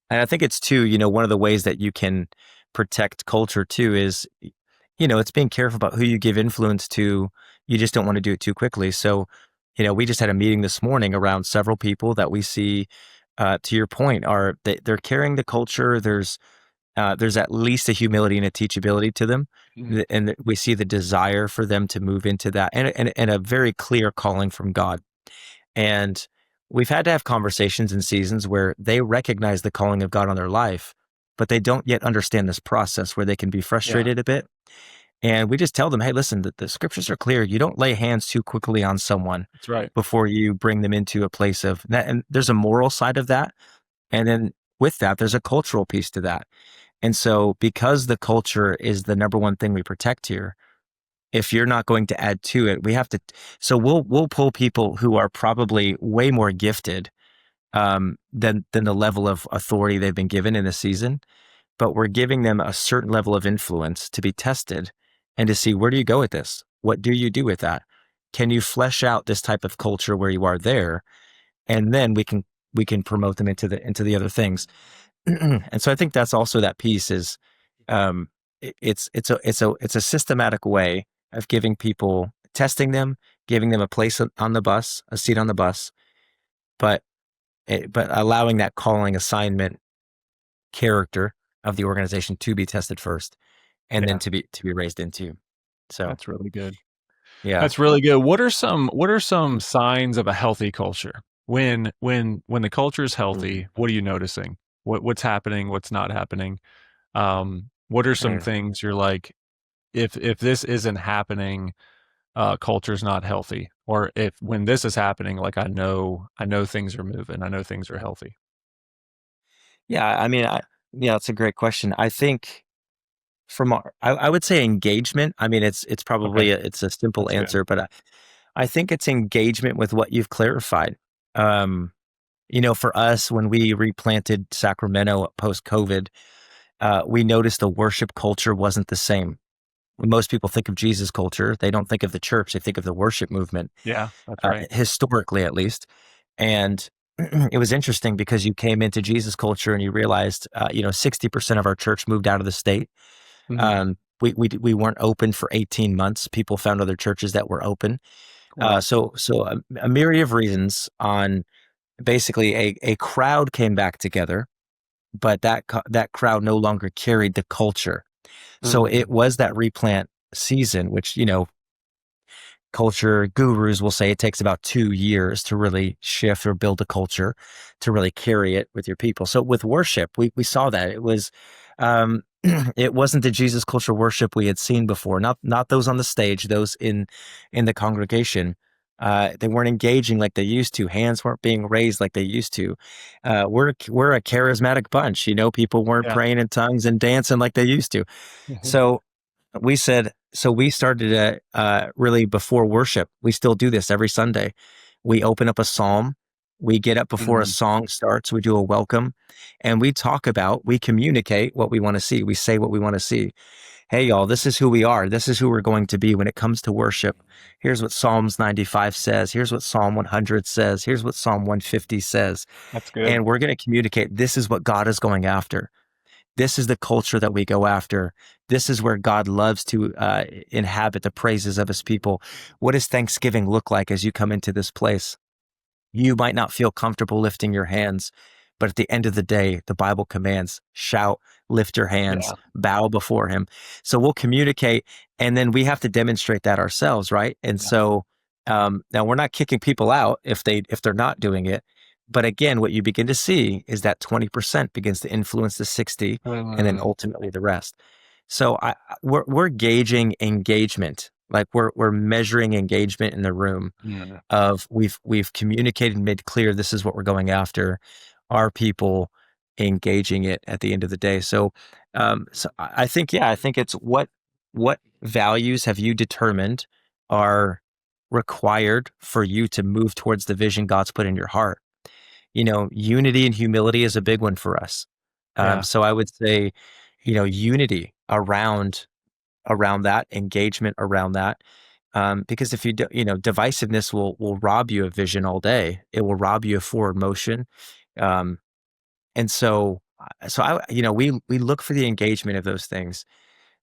too, one of the ways that you can protect culture too is, it's being careful about who you give influence to. You just don't want to do it too quickly. So, we just had a meeting this morning around several people that we see, to your point, they're carrying the culture. There's at least a humility and a teachability to them, mhm, and we see the desire for them to move into that, and a very clear calling from God. And we've had to have conversations in seasons where they recognize the calling of God on their life, but they don't yet understand this process where they can be yeah, frustrated a bit. And we just tell them, hey, listen, the scriptures are clear. You don't lay hands too quickly on someone That's right. before you bring them into a place of that. And there's a moral side of that. And then with that, there's a cultural piece to that. And so because the culture is the number one thing we protect here, if you're not going to add to it, we have to. So we'll pull people who are probably way more gifted than the level of authority they've been given in a season, but we're giving them a certain level of influence to be tested and to see, where do you go with this? What do you do with that? Can you flesh out this type of culture where you are there? And then we can promote them into the other things. And so I think that's also that piece is um, it's a systematic way of giving people, testing them, giving them a place on the bus, a seat on the bus, but but allowing that calling assignment character of the organization to be tested first, and then Yeah, to be raised into. So that's really good. yeah. That's really good. What are some signs of a healthy culture? When the culture is healthy, what are you noticing? What's happening? What's not happening? What are some Mm. things you're like, if this isn't happening, culture's not healthy. Or if when this is happening, like I know things are moving. I know things are healthy. Yeah, I mean, yeah, it's a great question. I think I would say engagement. I mean, it's Okay, probably it's a simple that's good. answer, but I think it's engagement with what you've clarified. Um, for us, when we replanted Sacramento post COVID, we noticed the worship culture wasn't the same. When most people think of Jesus culture, they don't think of the church; they think of the worship movement, Yeah, that's right. historically at least. And it was interesting because you came into Jesus culture and you realized, 60% of our church moved out of the state. Mhm. We weren't open for 18 months. People found other churches that were open. Wow. So a myriad of reasons on basically a crowd came back together, but that crowd no longer carried the culture. So it Mhm. was that replant season, which, culture gurus will say it takes about 2 years to really shift or build a culture to really carry it with your people. So with worship, we saw that it was, it wasn't the Jesus culture worship we had seen before. Not those on the stage, those in the congregation. They weren't engaging like they used to. Hands weren't being raised like they used to. We're a charismatic bunch. People weren't Yeah. praying in tongues and dancing like they used to. Mhm. So we started really before worship. We still do this every Sunday. We open up a psalm. We get up before a Mhm. song starts. We do a welcome, and we communicate what we want to see. We say what we want to see. Hey, y'all, this is who we are. This is who we're going to be when it comes to worship. Here's what Psalms 95 says. Here's what Psalm 100 says. Here's what Psalm 150 says. That's good. And we're going to communicate this is what God is going after. This is the culture that we go after. This is where God loves to inhabit the praises of his people. What does Thanksgiving look like as you come into this place? You might not feel comfortable lifting your hands, but at the end of the day, the Bible commands shout, lift your hands, Yeah. bow before him. So we'll communicate, and then we have to demonstrate that ourselves, right? And Yeah. so now we're not kicking people out if they're not doing it. But again, what you begin to see is that 20% begins to influence the 60, and then Mhm. ultimately the rest. So we're gauging engagement, like we're measuring engagement in the room Yeah. of we've communicated, made clear this is what we're going after. Are people engaging it at the end of the day? So I think, yeah, I think it's what values have you determined are required for you to move towards the vision God's put in your heart. Unity and humility is a big one for us. Yeah. So I would say, unity around that, engagement around that. Because if you do, divisiveness will rob you of vision all day. It will rob you of forward motion. Um, and we look for the engagement of those things.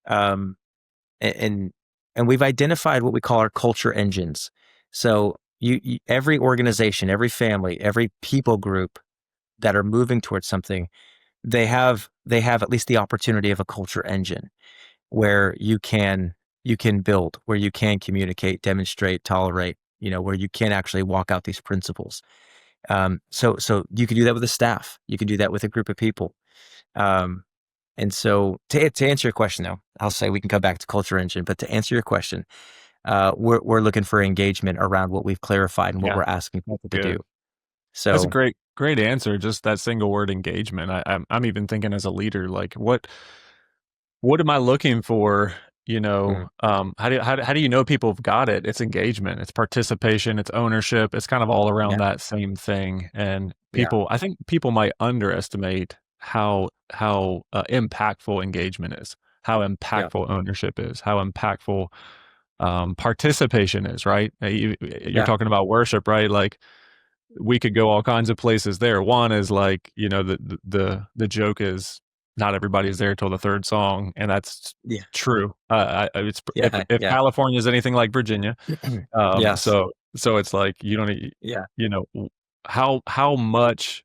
Um, and and we've identified what we call our culture engines. So every organization, every family, every people group that are moving towards something, they have at least the opportunity of a culture engine where you can build, where you can communicate, demonstrate, tolerate, where you can actually walk out these principles. So you can do that with a staff. You can do that with a group of people. Um, And so to answer your question, though, I'll say we can come back to culture engine, but to answer your question, we're looking for engagement around what we've clarified and what Yeah, we're asking that's people to do. good. That's a So great answer. Just that single word engagement. I'm even thinking as a leader, like what am I looking for? mm, How do you know people have got it? It's engagement, it's participation, it's ownership. It's kind of all around yeah, that same thing. And yeah, I think people might underestimate how impactful engagement is, how yeah, impactful ownership is, how impactful participation is. Right? You're yeah, talking about worship, right? Like we could go all kinds of places there. One is like, the joke is not everybody's there till the third song, and that's yeah, true. It's yeah, if yeah. California is anything like Virginia, Yes, so it's like you don't, yeah, you know, how how much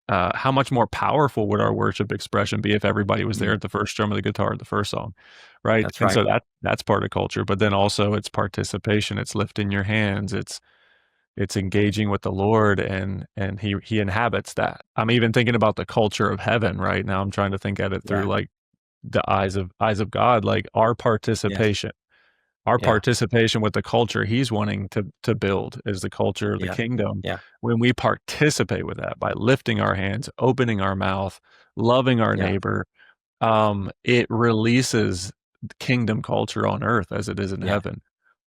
more powerful would our worship expression be if everybody was there mm, at the first drum of the guitar at the first song, right? that's And right. so that's part of culture, but then also it's participation, it's lifting your hands, it's engaging with the Lord, and he inhabits that. I'm even thinking about the culture of heaven right now. I'm trying to think at it through Yeah, like the eyes of God, like yes, our yeah, participation with the culture he's wanting to build is the culture of the yeah, kingdom. yeah, When we participate with that by lifting our hands, opening our mouth, loving our yeah, neighbor, it releases kingdom culture on earth as it is in yeah. heaven.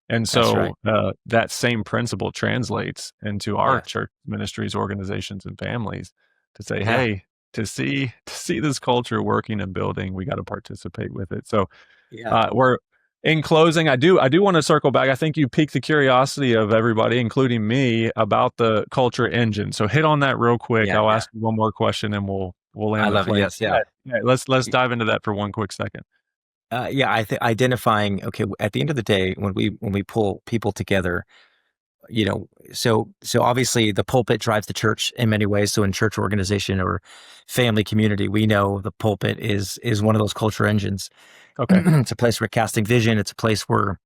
And That's right. so, that same principle translates into our Yes, church ministries, organizations, and families to say, yeah, "Hey, to see this culture working and building, we gotta participate with it." So, yeah, we're in closing, I do wanna circle back. I think you piqued the curiosity of everybody, including me, about the culture engine. So hit on that real quick. yeah, I'll yeah. ask you one more question, and we'll I land the love it. plane. Yes, yeah. Yeah, yeah, let's dive into that for one quick second. Yeah, I think identifying, okay, at the end of the day, when we pull people together, so obviously the pulpit drives the church in many ways. So in church organization or family community, we know the pulpit is one of those culture engines. Okay. It's a place where casting vision. It's a place where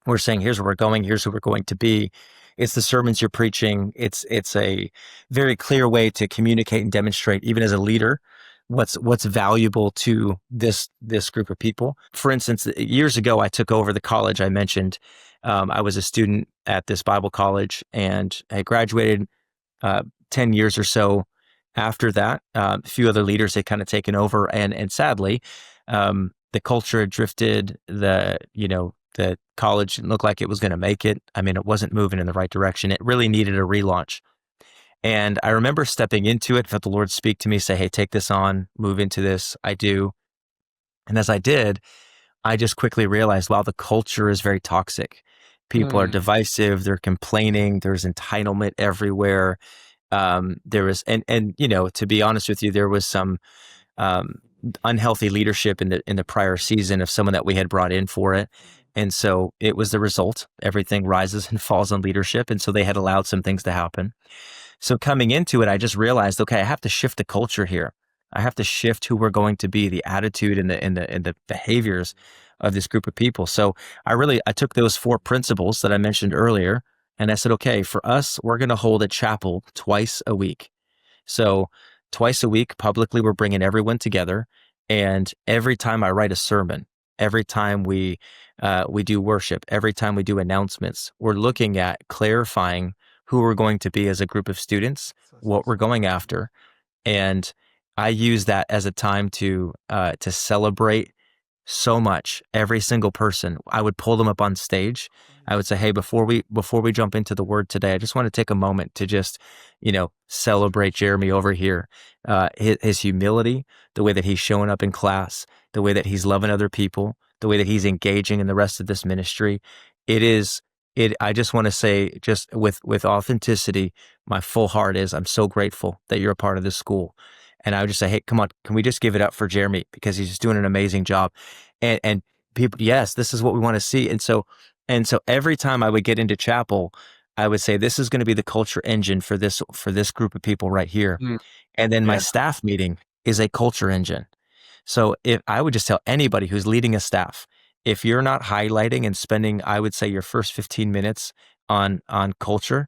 we're saying, here's where we're going, here's who we're going to be. It's the sermons you're preaching. It's a very clear way to communicate and demonstrate, even as a leader, what's valuable to this group of people. For instance, years ago, I took over the college I mentioned. I was a student at this Bible college, and I graduated 10 years or so after that. A few other leaders had kind of taken over, and sadly, the culture had drifted. The college didn't look like it was going to make it. I mean, it wasn't moving in the right direction. It really needed a relaunch. And I remember stepping into it, felt the Lord speak to me, say, "Hey, take this on, move into this." I do. And as I did, I just quickly realized, wow, the culture is very toxic. People are Mm, divisive, they're complaining, there's entitlement everywhere. There was, and to be honest with you, there was some um, unhealthy leadership in the prior season of someone that we had brought in for it. And so it was the result. Everything rises and falls on leadership. And so they had allowed some things to happen. So coming into it, I just realized, okay, I have to shift the culture here. I have to shift who we're going to be, the attitude and the behaviors of this group of people. So I took those four principles that I mentioned earlier, and I said, okay, for us, we're going to hold a chapel twice a week. So twice a week, publicly, we're bringing everyone together. And every time I write a sermon, every time we do worship, every time we do announcements, we're looking at clarifying who we're going to be as a group of students, what we're going after, and I use that as a time to celebrate so much every single person. I would pull them up on stage. I would say, "Hey, before we jump into the word today, I just want to take a moment to just, celebrate Jeremy over here, his humility, the way that he's showing up in class, the way that he's loving other people, the way that he's engaging in the rest of this ministry. It is it. I just want to say, just with authenticity, my full heart is I'm so grateful that you're a part of this school." And I would just say, "Hey, come on, can we just give it up for Jeremy because he's just doing an amazing job?" And people, yes, this is what we want to see. And so every time I would get into chapel, I would say, this is going to be the culture engine for this group of people right here. mm, And then my yeah. staff meeting is a culture engine. So if I would just tell anybody who's leading a staff, if you're not highlighting and spending, I would say, your first 15 minutes on culture,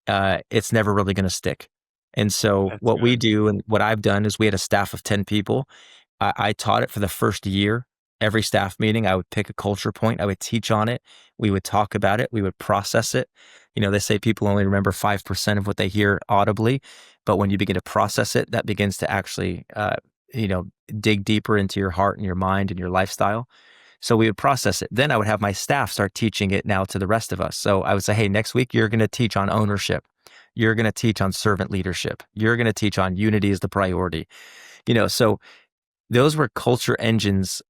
it's never really going to stick. And so That's what we good. do and what I've done is we had a staff of 10 people. I taught it for the first year. Every staff meeting, I would pick a culture point. I would teach on it. We would talk about it. We would process it. They say people only remember 5% of what they hear audibly, but when you begin to process it, that begins to actually, you know, dig deeper into your heart and your mind and your lifestyle. So we would process it. Then I would have my staff start teaching it now to the rest of us. So I would say, hey, next week you're going to teach on ownership. You're going to teach on servant leadership. You're going to teach on unity as the priority. So those were culture engines,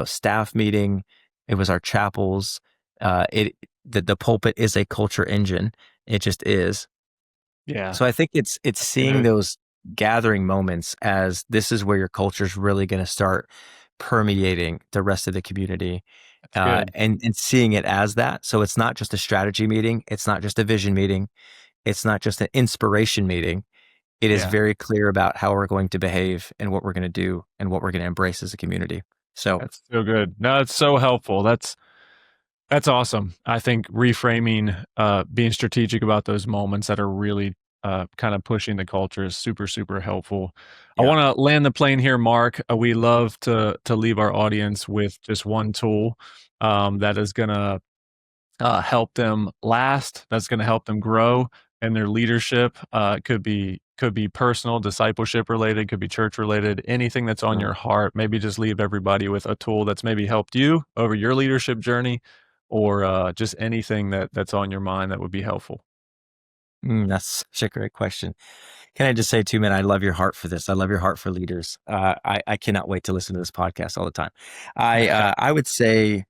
staff meeting. It was our chapels. The pulpit is a culture engine. It just is. Yeah, So I think it's that's seeing good. those gathering moments as this is where your culture is really going to start permeating the rest of the community, That's good. and seeing it as that. So it's not just a strategy meeting. It's not just a vision meeting. It's not just an inspiration meeting. It is Yeah, very clear about how we're going to behave and what we're going to do and what we're going to embrace as a community. So that's so good. No, it's so helpful. That's awesome. I think reframing, being strategic about those moments that are really kind of pushing the culture is super, super helpful. I yeah. want to land the plane here, Mark. We love to leave our audience with just one tool that is going to help them last. That's going to help them grow in their leadership. Could be personal, discipleship related, could be church related, anything that's on Mm. your heart. Maybe just leave everybody with a tool that's maybe helped you over your leadership journey, or just anything that's on your mind that would be helpful. That's such a great question. Can I just say too, man, I love your heart for this. I love your heart for leaders. I cannot wait to listen to this podcast all the time. I would say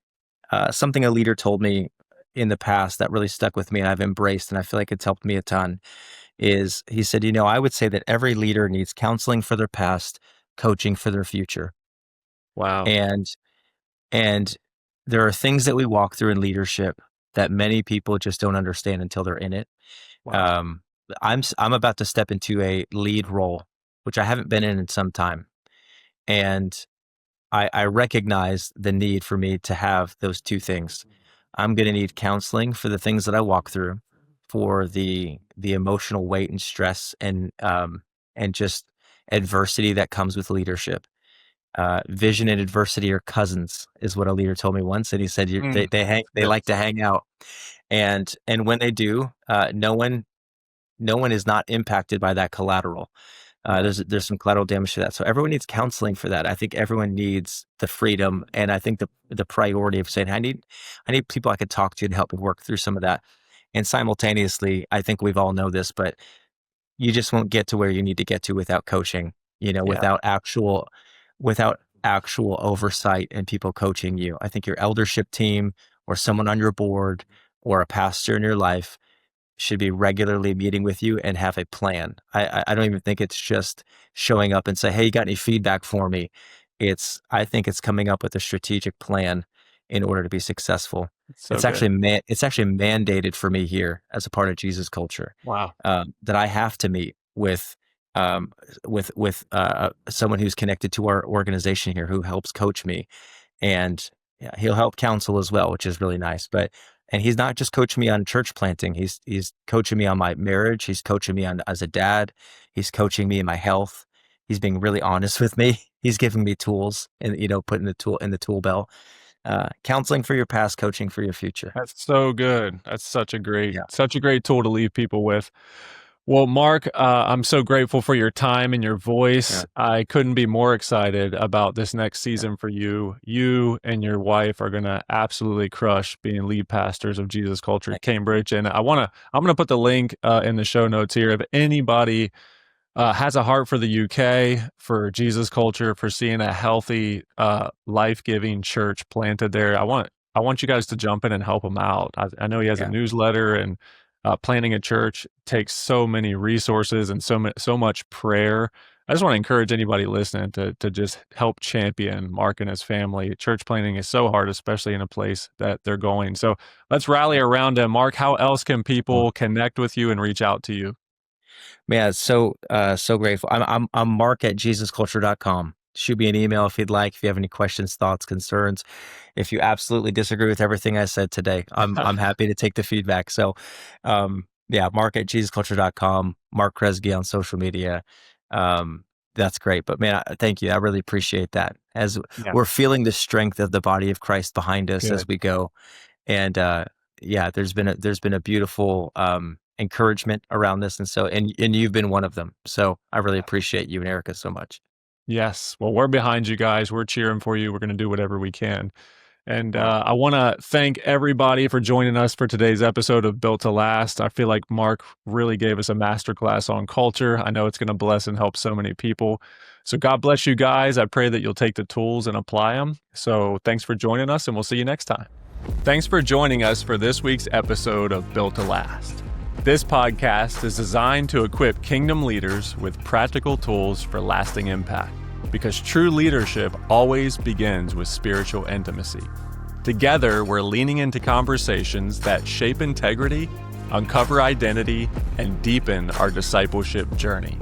something a leader told me in the past that really stuck with me and I've embraced, and I feel like it's helped me a ton, is he said, I would say that every leader needs counseling for their past, coaching for their future. Wow. And and there are things that we walk through in leadership that many people just don't understand until they're in it. Wow. Um, I'm about to step into a lead role, which I haven't been in some time, and I recognize the need for me to have those two things. I'm going to need counseling for the things that I walk through, for the emotional weight and stress and just adversity that comes with leadership. Vision and adversity are cousins, is what a leader told me once, and he said they like Yes. to hang out, and when they do, no one is not impacted by that collateral. Yeah. There's some collateral damage to that. So everyone needs counseling for that. I think everyone needs the freedom, and I think the priority of saying I need people I could talk to help me work through some of that. And simultaneously, I think we've all know this, but you just won't get to where you need to get to without coaching. Yeah. Without actual oversight and people coaching you. I think your eldership team or someone on your board or a pastor in your life should be regularly meeting with you and have a plan. I don't even think it's just showing up and say, "Hey, you got any feedback for me?" I think it's coming up with a strategic plan in order to be successful. It's so It's good. actually it's actually mandated for me here as a part of Jesus culture, Wow. that I have to meet um, with someone who's connected to our organization here who helps coach me, and yeah, he'll help counsel as well, which is really nice. And he's not just coaching me on church planting. He's coaching me on my marriage. He's coaching me on as a dad. He's coaching me in my health. He's being really honest with me. He's giving me tools and putting the tool in the tool belt. Counseling for your past, coaching for your future. That's so good. That's Yeah, such a great tool to leave people with. Well, Mark, I'm so grateful for your time and your voice. yeah, I couldn't be more excited about this next yeah. season for you. You and your wife are going to absolutely crush being lead pastors of Jesus Culture Thank you. Cambridge. And I'm going to put the link in the show notes here. If anybody has a heart for the UK, for Jesus culture, for seeing a healthy, life-giving church planted there. I want you guys to jump in and help him out. I know he has a Yeah, newsletter, and planting a church takes so many resources and so much prayer. I just want to encourage anybody listening to just help champion Mark and his family. Church planting is so hard, especially in a place that they're going. So let's rally yeah. around him. Mark, how else can Well, people connect with you and reach out to you? man, so grateful. I'm Mark at JesusCulture.com. Shoot me an email if you'd like. If you have any questions, thoughts, concerns. If you absolutely disagree with everything I said today, I'm happy to take the feedback. So, Yeah, Mark at JesusCulture.com, Mark Kresge on social media. That's great. But man, thank you. I really appreciate that. As Yeah, we're feeling the strength of the body of Christ behind us as good. we go. And yeah, there's been a beautiful encouragement around this. And you've been one of them. So I really appreciate you and Erica so much. Yes. Well, we're behind you guys. We're cheering for you. We're going to do whatever we can. And Wow. I want to thank everybody for joining us for today's episode of Built to Last. I feel like Mark really gave us a masterclass on culture. I know it's going to bless and help so many people. So God bless you guys. I pray that you'll take the tools and apply them. So thanks for joining us, and we'll see you next time. Thanks for joining us for this week's episode of Built to Last. This podcast is designed to equip kingdom leaders with practical tools for lasting impact, because true leadership always begins with spiritual intimacy. Together, we're leaning into conversations that shape integrity, uncover identity, and deepen our discipleship journey.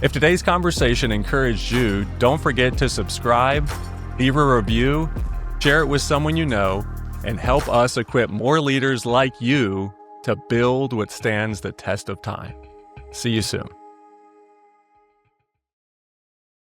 If today's conversation encouraged you, don't forget to subscribe, leave a review, share it with someone you know, and help us equip more leaders like you to build what stands the test of time. See you soon.